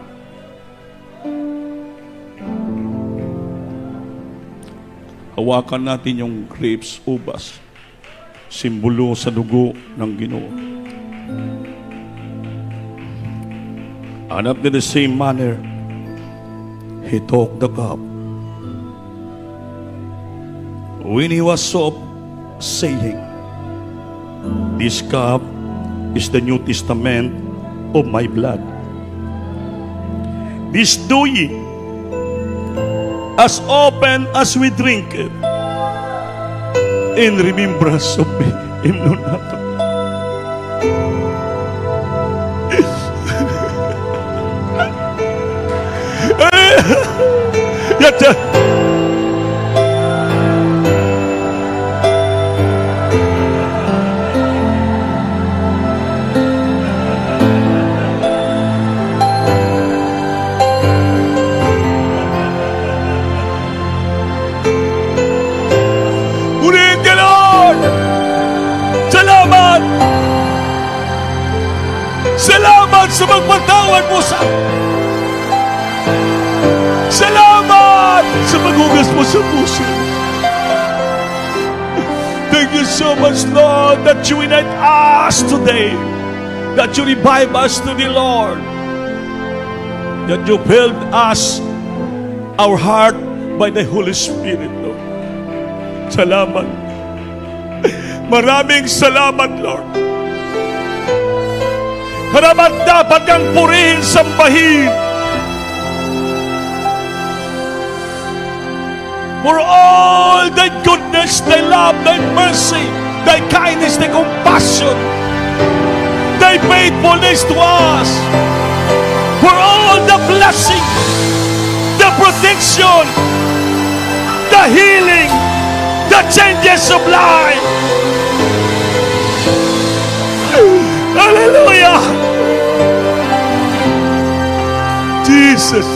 Hawakan natin yung grapes, ubas, simbolo sa dugo ng Ginoo. And after the same manner, he took the cup. When he was so saying, this cup is the New Testament of my blood. This do ye, as often as we drink it, in remembrance of me. Himno nato. Yata. Salamat sa magpatawad mo sa salamat sa paghugas mo sa puso. Thank you so much, Lord, that you unite us today, that you revive us to the Lord, that you filled us, our heart, by the Holy Spirit, Lord. Salamat. Maraming salamat, Lord. Karapat dapat kang purihin, sambahin. For all thy goodness, thy love, thy mercy, thy kindness, thy compassion, thy faithfulness to us. For all the blessing, the protection, the healing, the changes of life. Hallelujah! Jesus.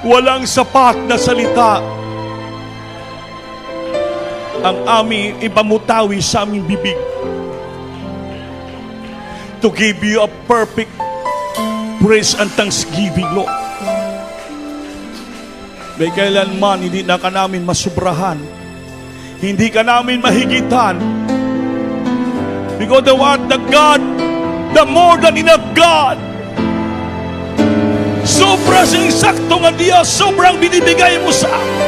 Walang sapat na salita ang aming ipamutawi sa aming bibig to give you a perfect praise and thanksgiving, Lord. May kailanman hindi na ka namin masubrahan, hindi ka namin mahigitan, because the word, the God, the more than enough God, sobrang sakto nga Diyos, sobrang binibigay mo sa akin.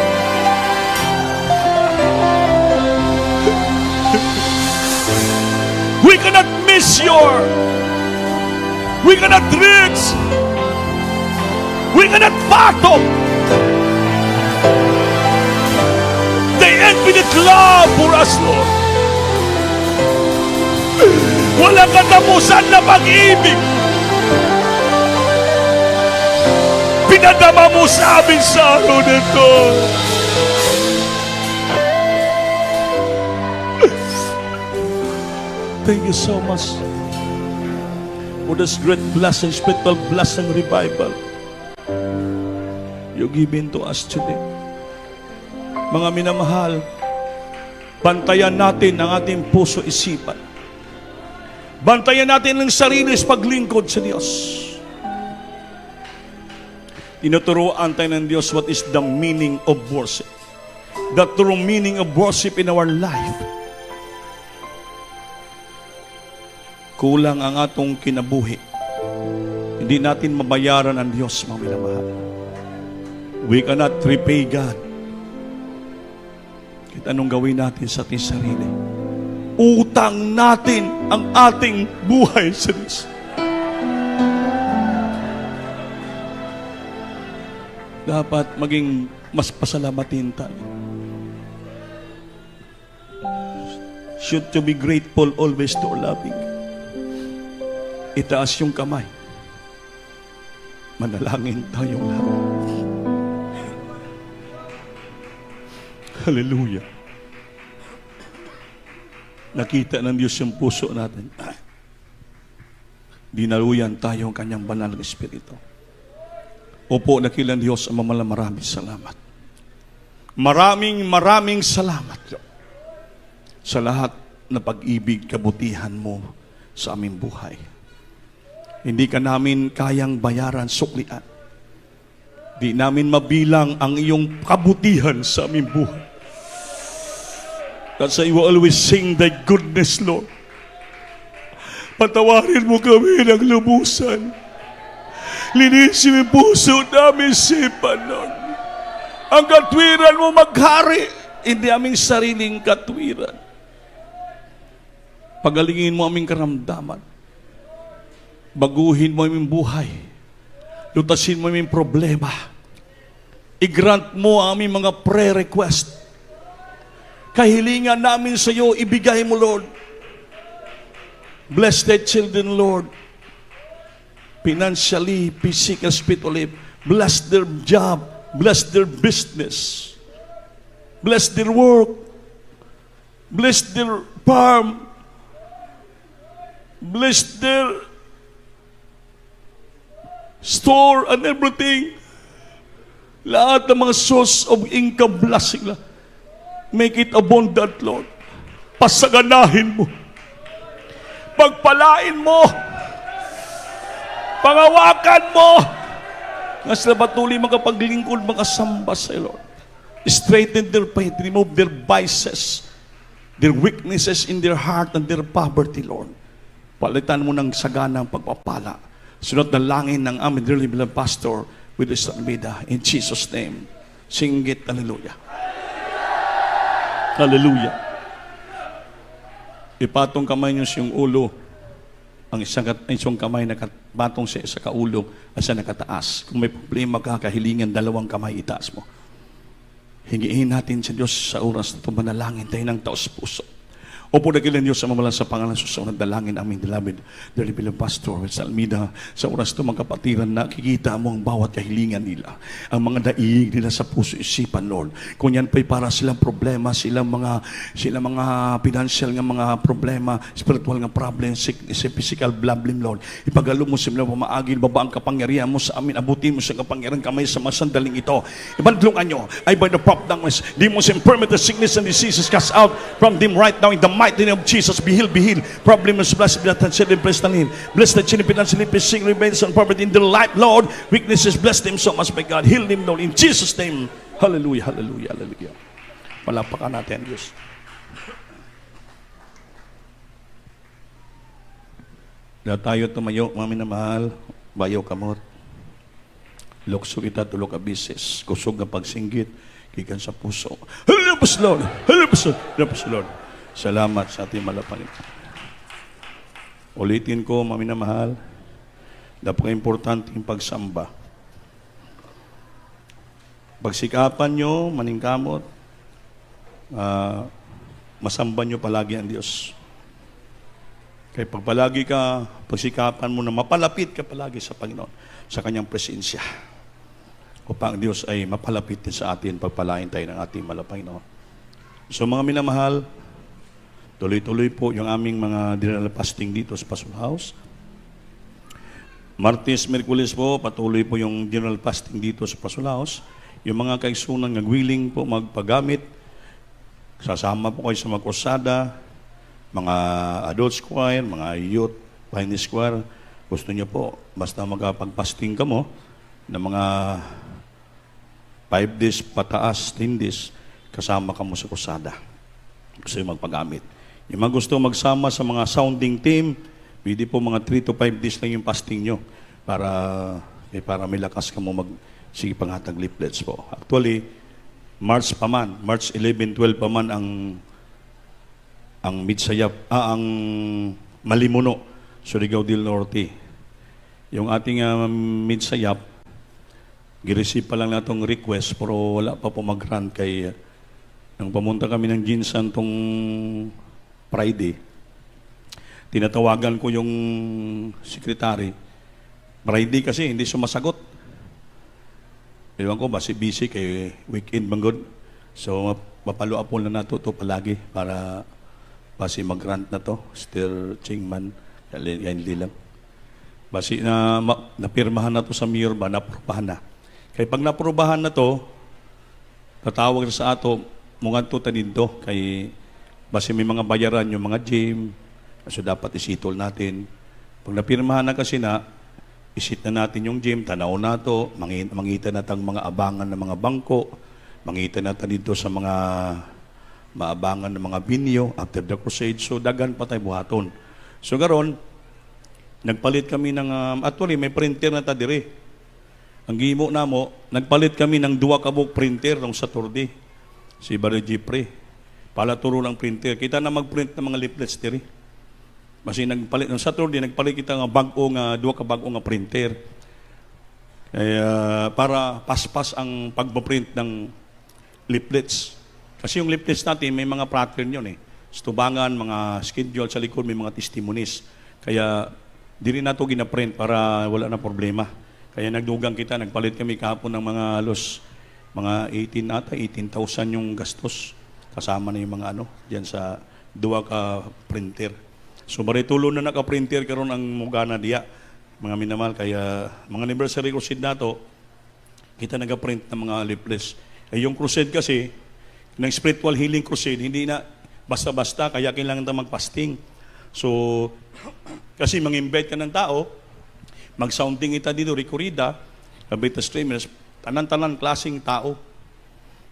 We cannot miss we cannot reach, we cannot fathom the infinite love for us, Lord. Walang katapusan na pag-ibig pinadama mo sa amin sa araw nito. Thank you so much for this great blessing, spiritual blessing, revival you given to us today. Mga minamahal, bantayan natin ang ating puso isipan. Bantayan natin ang sarili sa paglingkod sa Diyos. Tinuturuan tayo ng Diyos what is the meaning of worship. The true meaning of worship in our life. Kulang ang atong kinabuhi. Hindi natin mabayaran ang Diyos, mga minamahal. We cannot repay God. Kahit anong gawin natin sa ating sarili. Utang natin ang ating buhay sa Diyos. Dapat maging mas pasalamatin tayo. Should to be grateful always to our loving. Itaas yung kamay. Manalangin tayong lahat. Hallelujah. Nakita ng Diyos yung puso natin. Dinaluyan tayo ang kanyang banal na Espiritu. Opo, nakilang Diyos ang maraming salamat. Maraming salamat sa lahat na pag-ibig, kabutihan mo sa aming buhay. Hindi ka namin kayang bayaran, suklian. Di namin mabilang ang iyong kabutihan sa aming buhay. That's why we always sing thy goodness, Lord. Patawarin mo kami ng lubusan. Linisin mo yung puso namin, sipan, Lord. Ang katwiran mo maghari, hindi aming sariling katwiran. Pagalingin mo aming karamdaman. Baguhin mo aming buhay. Lutasin mo aming problema. I-grant mo ang aming mga prayer request. Kahilingan namin sa iyo, ibigay mo, Lord. Bless thy children, Lord. Financially, physically, spiritually. Bless their job. Bless their business. Bless their work. Bless their farm. Bless their store and everything. Lahat ng mga source of income blessing lang. Make it abundant, Lord. Pasaganahin mo. Pagpalain mo. Pangawakan mo. Nga sila patuloy makapaglingkod, makasamba sa Lord. Straighten their faith. Remove their vices, their weaknesses in their heart and their poverty, Lord. Palitan mo ng saganang pagpapala. Sunod na langin ng aming dearly beloved pastor with Mr. Almeida. In Jesus' name, sing it, hallelujah. Hallelujah. ipatong kamay niyo sa iyong ulo. Ang isang kamay nakapatong sa kaulo at sa nakataas. Kung may problema ka, kahilingan, dalawang kamay itaas mo. Hingiin natin sa Diyos sa oras na ito, manalangin tayo ng taos puso. Opo na kilang Diyos sa mamalang sa pangalan susunod dalangin aming beloved Daily Bilang Pastor sa Almida. Sa oras ito mga kapatiran, nakikita mo ang bawat kahilingan nila, ang mga daig nila sa puso isipan, Lord. Kung yan pa'y para silang problema, silang mga financial nga mga problema, spiritual nga problem, sickness, physical problem, Lord. Ipagalo mo sila pamaagil, baba ang kapangyarihan mo sa amin, abutin mo sa kapangyarihan kamay sa mga sandaling ito. Ibandlungan nyo, ay by the prop darkness, demons, infirmities, sickness, and diseases cast out from them right now in the mighty name of Jesus. Be healed, be healed. Problem is blessed, blessed, and blessed and healed. Blessed the chinipitan, silipis, sing, remains, and poverty in their life, Lord. Weaknesses, bless them so much by God. Heal them, Lord, in Jesus' name. Hallelujah, hallelujah, hallelujah. Palapakan natin, Diyos. Na tayo tumayo, mami na mahal, bayo kamot. Lukso kita tulog abises, kusog nga pagsinggit, kikan sa puso. Halabas, Lord! Halabas, Lord! Halabas, Lord! Salamat sa ating malapangit. Ulitin ko, mami na mahal, napaka-importante yung pagsamba. Pagsikapan nyo, maningkamot, masamba nyo palagi ang Diyos. Kaya pag palagi ka, pagsikapan mo na mapalapit ka palagi sa Panginoon, sa Kanyang presensya. Upang ang Diyos ay mapalapit din sa atin, pagpalain tayo ng ating Panginoon. So mga minamahal, tuloy-tuloy po yung aming mga dinala fasting dito sa Pasul House. Martes, Miyerkules po, patuloy po yung general fasting dito sa Pasul House. Yung mga kaigsunan nga willing po magpagamit, sasama po kayo sa mga kursada, mga adult choir, mga youth, pioneer choir. Gusto niyo po, basta magpag-fasting ka mo, na mga 5 days pataas, 10 days, kasama ka mo sa kursada. Gusto yung magpagamit. Yung mga gusto magsama sa mga sounding team, pwede po mga 3 to 5 days lang yung fasting nyo para may lakas ka mo sige panghatag leaflets po. Actually, March 11, 12 pa man ang Midsayap, ang Malimuno, Surigao del Norte. Yung ating Midsayap, gireceive pa lang natong request pero wala pa po mag-grant kay nang pamunta kami ng Ginsan tong Friday, tinatawagan ko yung secretary. Friday kasi hindi sumasagot. Ewan ko ba, si busy kay weekend banggod. So, mapalo up na nato to palagi para basi mag-grant na to. Still Chingman, hindi lang. Basi napirmahan na to sa mayor ba, naprobahan na. Kaya pag naprobahan na to, tatawag na sa ato, mungan to tanin to, kay basi may mga bayaran yung mga gym, so dapat isitol natin. Pag napirmahan na kasi isit na natin yung gym, tanaw na to, mangita na tang mga abangan ng mga bangko, mangita na dito sa mga maabangan ng mga binyo after the crusade, so dagan pa tayo buhaton. So garon, nagpalit kami ng, actually may printer na ta dire. Ang gimo na mo, nagpalit kami ng 2 kabuk printer ng Saturday, si Barry Jeffrey. Palaturo ng printer. Kita na mag-print ng mga leaflets diri. Kasi nagpalit ng Saturday, nagpalit kita ng 2 kabag-o nga printer. Kaya para paspas ang pagpaprint ng leaflets. Kasi yung leaflets natin, may mga pattern yun eh. Stubangan, mga schedule sa likod, may mga testimonies. Kaya di rin nato ginaprint para wala na problema. Kaya nagdugang kita, nagpalit kami kahapon ng mga mga 18,000 yung gastos. Kasama na yung mga diyan sa 2 ka printer. So maritulo na naka-printer karon ang mugana diya, mga minamahal. Kaya mga anniversary crusade nato, kita nag-print ng mga leaflets. Yung crusade kasi, ng spiritual healing crusade, hindi na basta-basta, kaya kailangan tayo mag-fasting. So, kasi mang-invite ka ng tao, mag-sounding ita dito, recorrida, beta streamers, tanan-tanan klaseng tao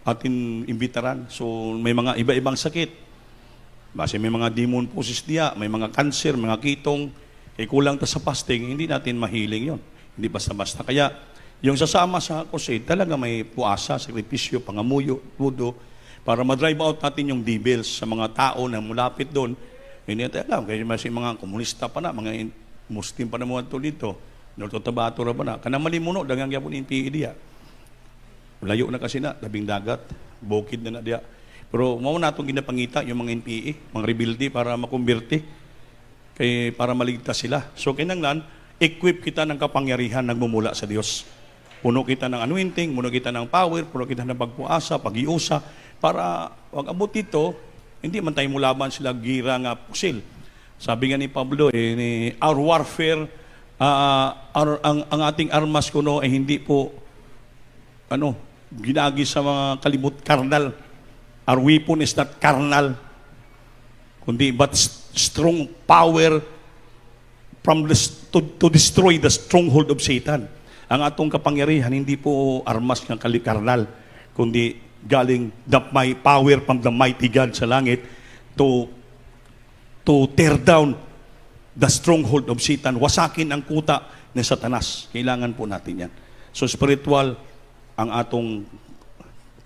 atin imbitaran. So may mga iba-ibang sakit. Kasi may mga demon possessed diya, may mga cancer, mga kitong, kulang ta sa fasting, hindi natin mahiling yon. Hindi basta-basta. Kaya yung sasama sa crusade, talaga may puasa, sakripisyo, pangamuyo, wudo, para ma-drive out natin yung devils sa mga tao na mulapit doon. Hindi natin alam, kaya masih mga komunista pa na, mga Muslim pa na mga ito dito, nortotabato ra pa na, kanang malimuno, dagang yapon NPA diya. Layo na kasi na, tabing dagat, bukid na diya. Pero mao na itong ginapangita, yung mga NPA, mga rebelde para makumbirti, kay para maligtas sila. So kinanglan, equip kita ng kapangyarihan nagmumula sa Diyos. Puno kita ng anointing, puno kita ng power, puno kita ng pagpuasa, pag-iusa, para wag abot dito, hindi man tayo mulaban sila gira nga pusil. Sabi nga ni Pablo, ni our warfare, ang ating armas kuno ay hindi po ginagi sa mga kalibot carnal. Our weapon is not carnal, kundi but strong power to destroy the stronghold of Satan. Ang atong kapangyarihan hindi po armas ng karnal, kundi galing my power from the mighty God sa langit to tear down the stronghold of Satan. Wasakin ang kuta ni Satanas. Kailangan po natin yan. So spiritual ang atong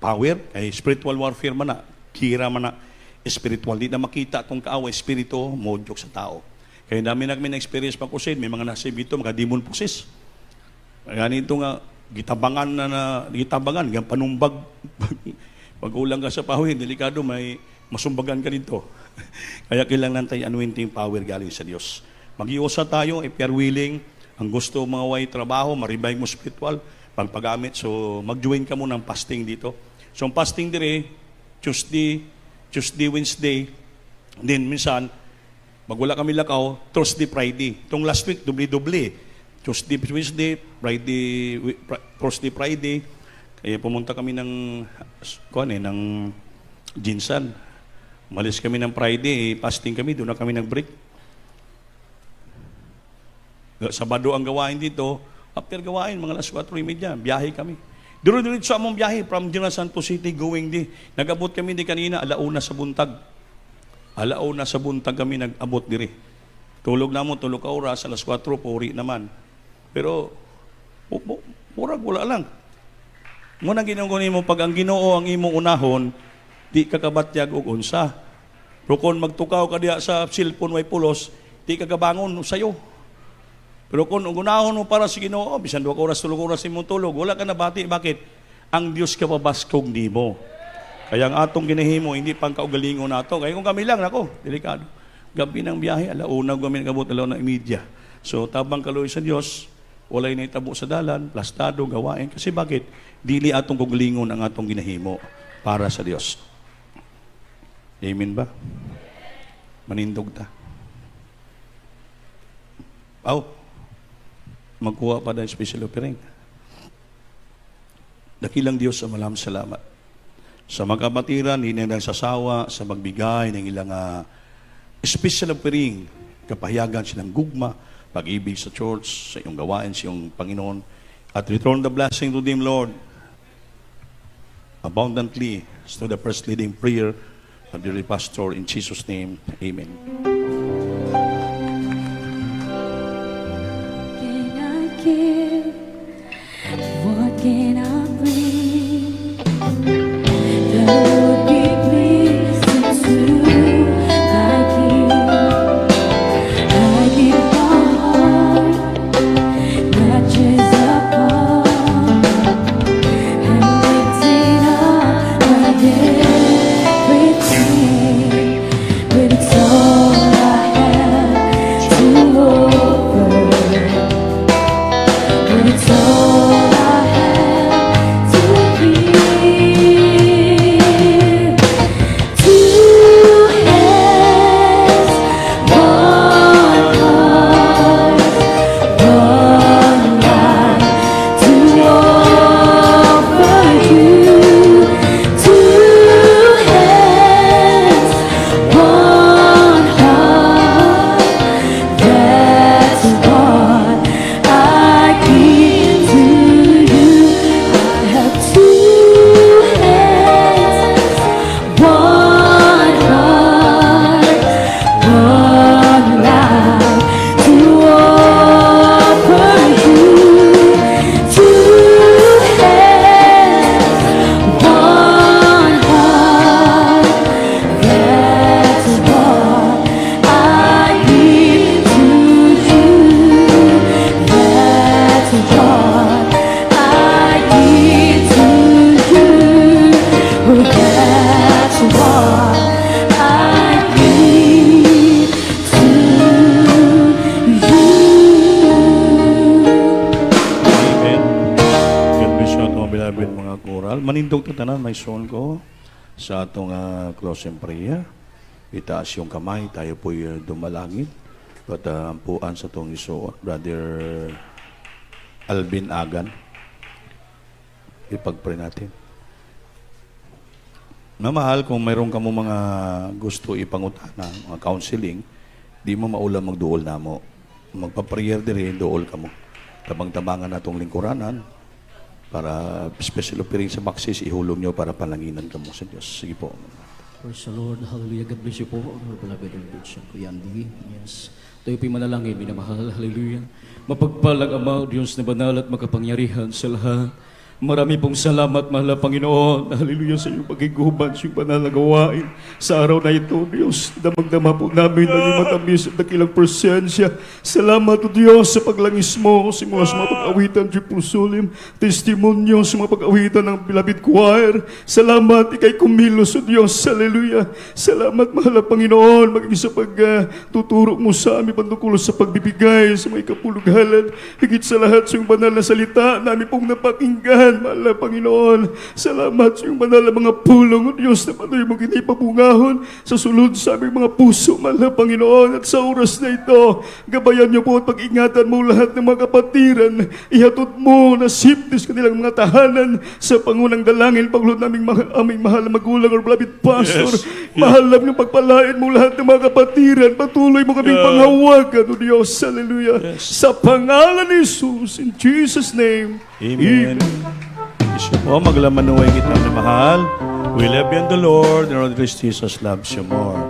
power, ay spiritual warfare man na, kira man na, spiritual. Di na makita itong kaaway, espiritu, modyok sa tao. Kaya dami namin na-experience pa kusin, may mga nasib ito, mga demon possess. Ganito nga, gitabangan, yung panumbag. Pag ulang ka sa pahuin, delikado, may masumbagan ka dito. Kaya kailangan tayo anointing power galing sa Diyos. Mag-iusa tayo, if you're willing, ang gusto mga way trabaho, marivive mo spiritual, pagpagamit. So, mag-join ka muna ng fasting dito. So, ang fasting dire, Tuesday, Wednesday, then minsan, pag wala kami lakaw, Thursday, Friday. Itong last week, dubli-dubli. Tuesday, Wednesday, Thursday, Friday. Kaya pumunta kami ng Jinsan. Malis kami ng Friday, fasting kami, doon na kami nag-break. Sabado ang gawain dito, after gawain, mga alas 4:30, biyahe kami. Duro-diretso sa among biyahe from General Santos City going di. Nag-abot kami di kanina, alauna sa buntag. Alauna sa buntag kami nag-abot diri. Tulog na mo, tulog ka oras, alas 4, puri naman. Pero, murag wala lang. Muna ginagawa mo, pag ang Ginoo ang imong unahon, di ka kabatyag og unsa. Pero kung magtukaw ka diya sa cellphone way pulos, di ka kabangon sayo. Pero kung unahon mo para sa Ginoo, bisan 2 oras, 3 oras imong tulog, wala ka nabati. Bakit? Ang Dios ka pabaskog nimo. Kaya ang atong ginahimo, hindi pang kaugalingon nato. Kaya kung kami lang, nako, delikado. Gabi ng biyahe, alauna kami nagabot, alauna media. So, tabang kaloy sa Diyos, walay na itabo sa dalan, plastado, gawain. Kasi bakit? Dili atong kaugalingon ang atong ginahimo para sa Diyos. Amen ba? Manindog ta. Magkuha pa ng special offering. Dakilang Diyos sa malam salamat. Sa magkapatiran, hindi na nagsasawa sa magbigay ng ilang special offering, kapahayagan silang gugma, pag-ibig sa church, sa iyong gawain, sa iyong Panginoon, at return the blessing to them, Lord, abundantly, to the first leading prayer of the pastor, in Jesus' name, Amen. Can I give? What can I bring? The Lord be pleased to like you. I give my heart, not just a part, and lifting up my everything. But it's all I have to offer. nindog tatanan, may son ko, sa atong closing prayer. Itaas yung kamay, tayo po'y dumalangin. At ampuan sa itong iso, Brother Alvin Agan. Ipag-pray natin. Mamahal, kung mayroon ka mo mga gusto ipangutana, mga counseling, di mo maulam magduol na mo. Magpa-prayer din, duol ka mo. Tabang-tabangan na itong lingkuranan para special offering sa Maxis, ihulog nyo para palanginan ka mo sa Diyos. Sige po. Praise the Lord. Hallelujah. God bless you po. Our beloved and good son, Kuya Andy. Yes. Tayo po'y manalangin, minamahal. Hallelujah. Mapagpalang Ama, Diyos na banal at makapangyarihan sa lahat. Marami pong salamat, mahal na Panginoon. Hallelujah sa iyong pagiguban, sa iyong banal na gawain. Sa araw na ito, Diyos, damang-dama po namin ang iyong matamis at dakilang presensya. Salamat, O Diyos, sa paglangis mo, simula sa mga pag-awitan, Jerusalem, testimonyo sa mga pag-awitan ng Beloved Choir. Salamat, ikay kumilos, O Diyos. Hallelujah. Salamat, mahal na Panginoon, maging sa pagtuturo mo sa aming pandukulo sa pagbibigay sa mga ikapulughalan. Higit sa lahat sa iyong banal na salita, namin pong napakinggan, mahal na Panginoon. Salamat sa iyong banal na mga pulong, O Diyos, na patuloy mong inipabungahon sa sulod sa aming mga puso, mahal na Panginoon. At sa oras na ito, gabayan niyo po at pag-ingatan mo lahat ng mga kapatiran. Ihatod mo na safeties kanilang mga tahanan sa pangunang dalangin, Panginoon, aming mahal na magulang or beloved pastor. Yes. Mahal na yung pagpalain mo lahat ng mga kapatiran. Patuloy mo kaming panghawagan, O Diyos. Hallelujah. Sa pangalan ni Jesus, in Jesus' name. Amen. Isyo po, maglaman na kita na mahal. We love you in the Lord, and Lord Christ Jesus loves you more.